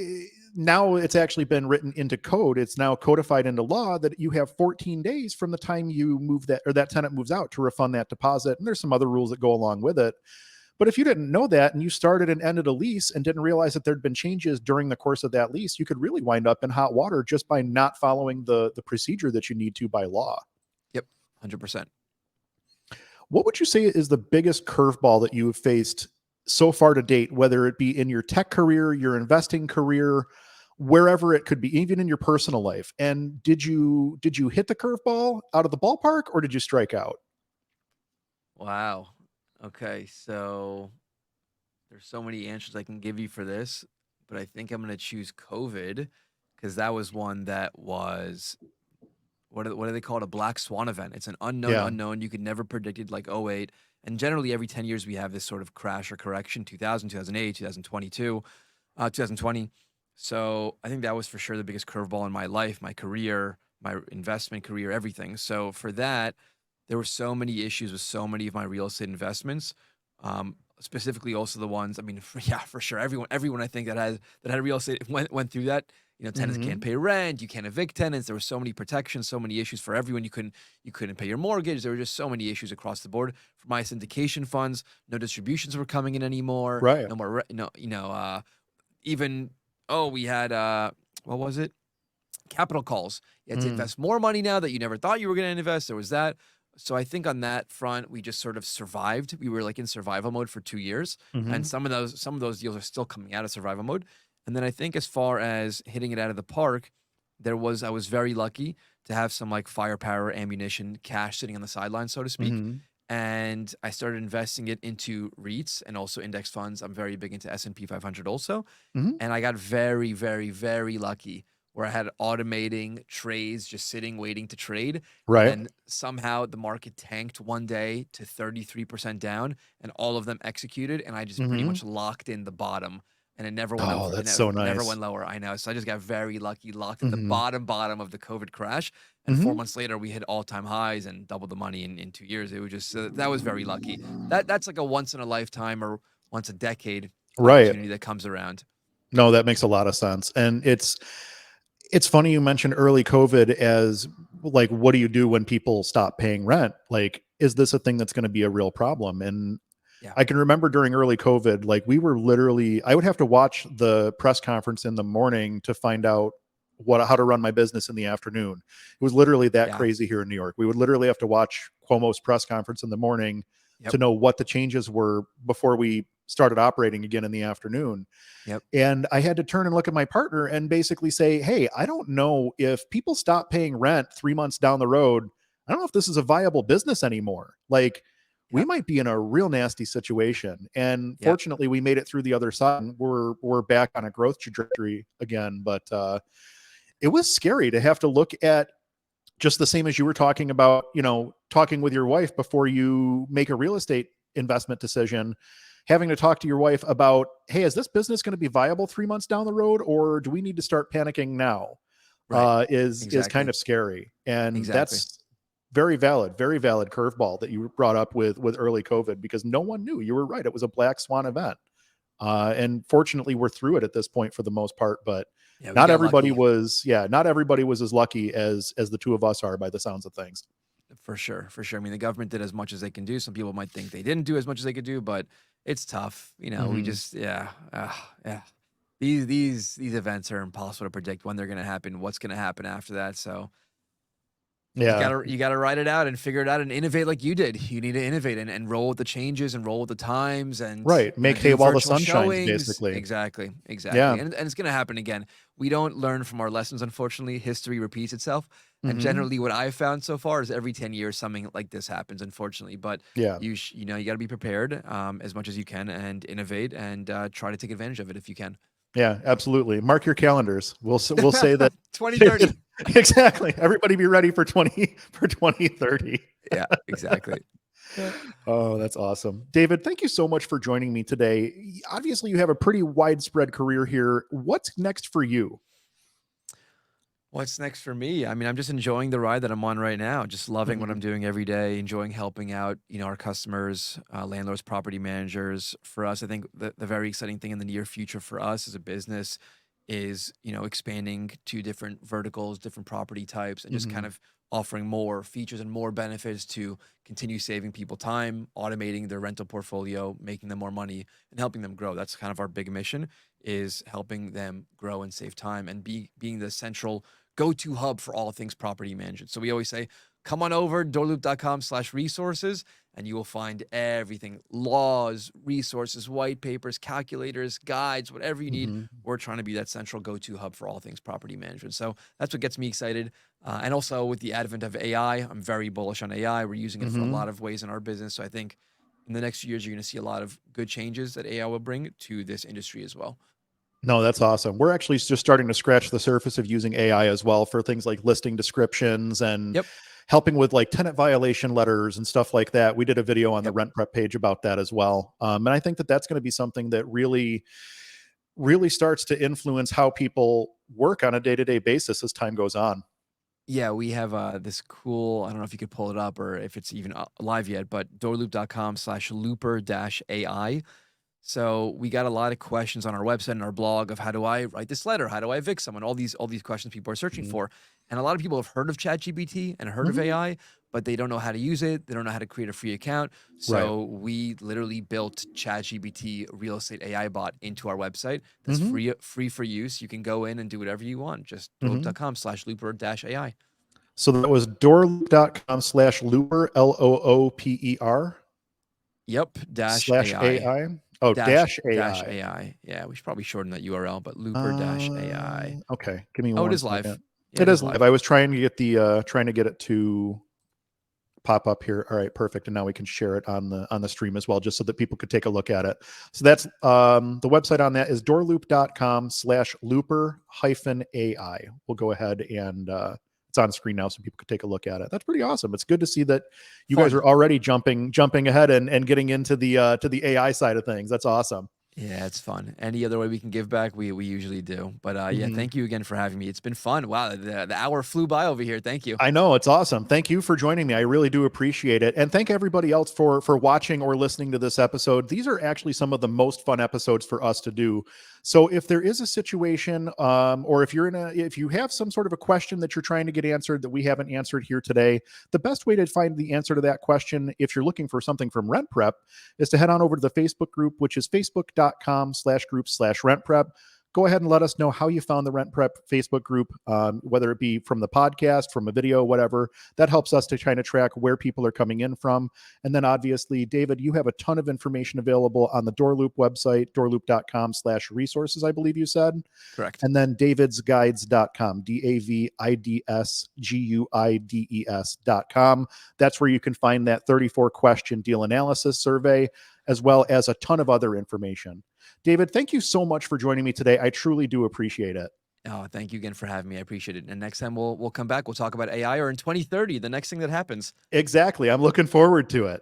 now it's actually been written into code. It's now codified into law that you have 14 days from the time you move that, or that tenant moves out, to refund that deposit. And there's some other rules that go along with it. But if you didn't know that and you started and ended a lease and didn't realize that there'd been changes during the course of that lease, you could really wind up in hot water just by not following the procedure that you need to by law. Yep. 100%. What would you say is the biggest curveball that you have faced so far to date, whether it be in your tech career, your investing career, wherever it could be, even in your personal life? And did you hit the curveball out of the ballpark, or did you strike out? Wow. Okay. So there's so many answers I can give you for this, but I think I'm going to choose COVID, because that was one that was, what do they call it? A black swan event. It's an unknown. You could never predict it, like '08. And generally every 10 years we have this sort of crash or correction, 2000, 2008, 2022, 2020. So I think that was for sure the biggest curveball in my life, my career, my investment career, everything. So for that, there were so many issues with so many of my real estate investments, specifically also the ones, I mean, for sure. Everyone I think that had real estate went through that. You know, tenants can't pay rent. You can't evict tenants. There were so many protections, so many issues for everyone. You couldn't pay your mortgage. There were just so many issues across the board. For my syndication funds, no distributions were coming in anymore. Right. No more. We had what was it? Capital calls. You had to invest more money now that you never thought you were going to invest. There was that. So I think on that front, we just sort of survived. We were like in survival mode for 2 years, and some of those deals are still coming out of survival mode. And then I think as far as hitting it out of the park, I was very lucky to have some like firepower, ammunition, cash sitting on the sidelines, so to speak. And I started investing it into REITs and also index funds. I'm very big into S&P 500 also. And I got very, very, very lucky where I had automating trades, just sitting, waiting to trade. Right. And then somehow the market tanked one day to 33% down, and all of them executed. And I just pretty much locked in the bottom. And it never went over. Oh, that's so nice. Never went lower. I know. So I just got very lucky, locked in the bottom of the COVID crash. And 4 months later, we hit all-time highs and doubled the money in 2 years. It was just, that was very lucky. That's like a once in a lifetime or once a decade opportunity that comes around. No, that makes a lot of sense. And it's funny you mentioned early COVID as like, what do you do when people stop paying rent? Like, is this a thing that's going to be a real problem? And I can remember during early COVID, like we were literally, I would have to watch the press conference in the morning to find out how to run my business in the afternoon. It was literally that crazy here in New York. We would literally have to watch Cuomo's press conference in the morning to know what the changes were before we started operating again in the afternoon. Yep. And I had to turn and look at my partner and basically say, hey, I don't know if people stop paying rent 3 months down the road. I don't know if this is a viable business anymore. Like, we Yep. might be in a real nasty situation. And Yep. fortunately, we made it through the other side, and we're back on a growth trajectory again. But it was scary to have to look at, just the same as you were talking about, talking with your wife before you make a real estate investment decision, having to talk to your wife about, hey, is this business going to be viable 3 months down the road, or do we need to start panicking now? Right. Is kind Exactly. of scary. And Exactly. that's very valid curveball that you brought up with early COVID, because no one knew. You were right. It was a black swan event. And fortunately, we're through it at this point for the most part, but Yeah, we not got everybody lucky. was as lucky as the two of us are, by the sounds of things. For sure. For sure. I mean, the government did as much as they can do. Some people might think they didn't do as much as they could do, but it's tough. We Mhm. just, yeah. These events are impossible to predict when they're going to happen, what's going to happen after that. So Yeah. you gotta write it out and figure it out and innovate like you did. You need to innovate and roll with the changes and roll with the times and Right. Make hay do while the virtual sun shines, showings. basically. Exactly. Yeah. And it's gonna happen again. We don't learn from our lessons, unfortunately. History repeats itself. And Mhm. generally what I've found so far is every 10 years something like this happens, unfortunately. But Yeah. you gotta be prepared as much as you can and innovate and try to take advantage of it if you can. Yeah, absolutely. Mark your calendars. We'll say that 2030. exactly. Everybody be ready for 2030. Yeah, exactly. Oh, that's awesome. David, thank you so much for joining me today. Obviously, you have a pretty widespread career here. What's next for you? What's next for me? I mean, I'm just enjoying the ride that I'm on right now. Just loving what Mhm. I'm doing every day, enjoying helping out, our customers, landlords, property managers. For us, I think the very exciting thing in the near future for us as a business is, expanding to different verticals, different property types, and just kind Mhm. of offering more features and more benefits to continue saving people time, automating their rental portfolio, making them more money, and helping them grow. That's kind of our big mission, is helping them grow and save time and being the central go-to hub for all things property management. So we always say, come on over, doorloop.com/resources, and you will find everything: laws, resources, white papers, calculators, guides, whatever you need. Mhm. We're trying to be that central go-to hub for all things property management. So that's what gets me excited. And also with the advent of AI, I'm very bullish on AI. We're using it for a Mhm. lot of ways in our business. So I think in the next few years, you're going to see a lot of good changes that AI will bring to this industry as well. No, that's awesome. We're actually just starting to scratch the surface of using AI as well for things like listing descriptions and Yep. helping with like tenant violation letters and stuff like that. We did a video on the Yep. RentPrep page about that as well. And I think that that's going to be something that really starts to influence how people work on a day-to-day basis as time goes on. Yeah, we have this cool, I don't know if you could pull it up or if it's even live yet, but doorloop.com/looper-AI. So we got a lot of questions on our website and our blog of how do I write this letter? How do I evict someone? All these questions people are searching Mhm. for. And a lot of people have heard of ChatGPT and heard of Mhm. AI, but they don't know how to use it. They don't know how to create a free account. Right. So we literally built ChatGPT real estate AI bot into our website. That's Mhm. free for use. You can go in and do whatever you want. Just Mhm. doorloop.com/looper-AI. So that was doorloop.com/looper, LOOPER Yep, dash slash AI. AI. Oh, dash Dash AI. AI. Yeah, we should probably shorten that URL, but looper dash AI. Okay. Give me Oh, it one is live. second. Yeah, It it is is live. live. I was trying to get trying to get it to pop up here. All right, perfect. And now we can share it on the stream as well, just so that people could take a look at it. So that's the website on that is doorloop.com/looper-AI. We'll go ahead and it's on screen now so people could take a look at it. That's pretty awesome. It's good to see that you guys Fun. are already jumping ahead and getting into the to the AI side of things. That's awesome. Yeah, it's fun. Any other way we can give back, we usually do. But yeah, Mhm. thank you again for having me. It's been fun. Wow, the hour flew by over here. Thank you. I know, it's awesome. Thank you for joining me. I really do appreciate it. And thank everybody else for watching or listening to this episode. These are actually some of the most fun episodes for us to do. So if there is a situation, or if you have some sort of a question that you're trying to get answered that we haven't answered here today, the best way to find the answer to that question, if you're looking for something from RentPrep, is to head on over to the Facebook group, which is facebook.com/group/RentPrep. go ahead and let us know how you found the Rent Prep Facebook group, whether it be from the podcast, from a video, whatever. That helps us to kind of track where people are coming in from. And then obviously, David, you have a ton of information available on the DoorLoop website, doorloop.com/resources, I believe you said. Correct. And then davidsguides.com, DAVIDSGUIDES.com. That's where you can find that 34-question deal analysis survey, as well as a ton of other information. David, thank you so much for joining me today. I truly do appreciate it. Oh, thank you again for having me. I appreciate it. And next time we'll come back. We'll talk about AI, or in 2030, the next thing that happens. Exactly. I'm looking forward to it.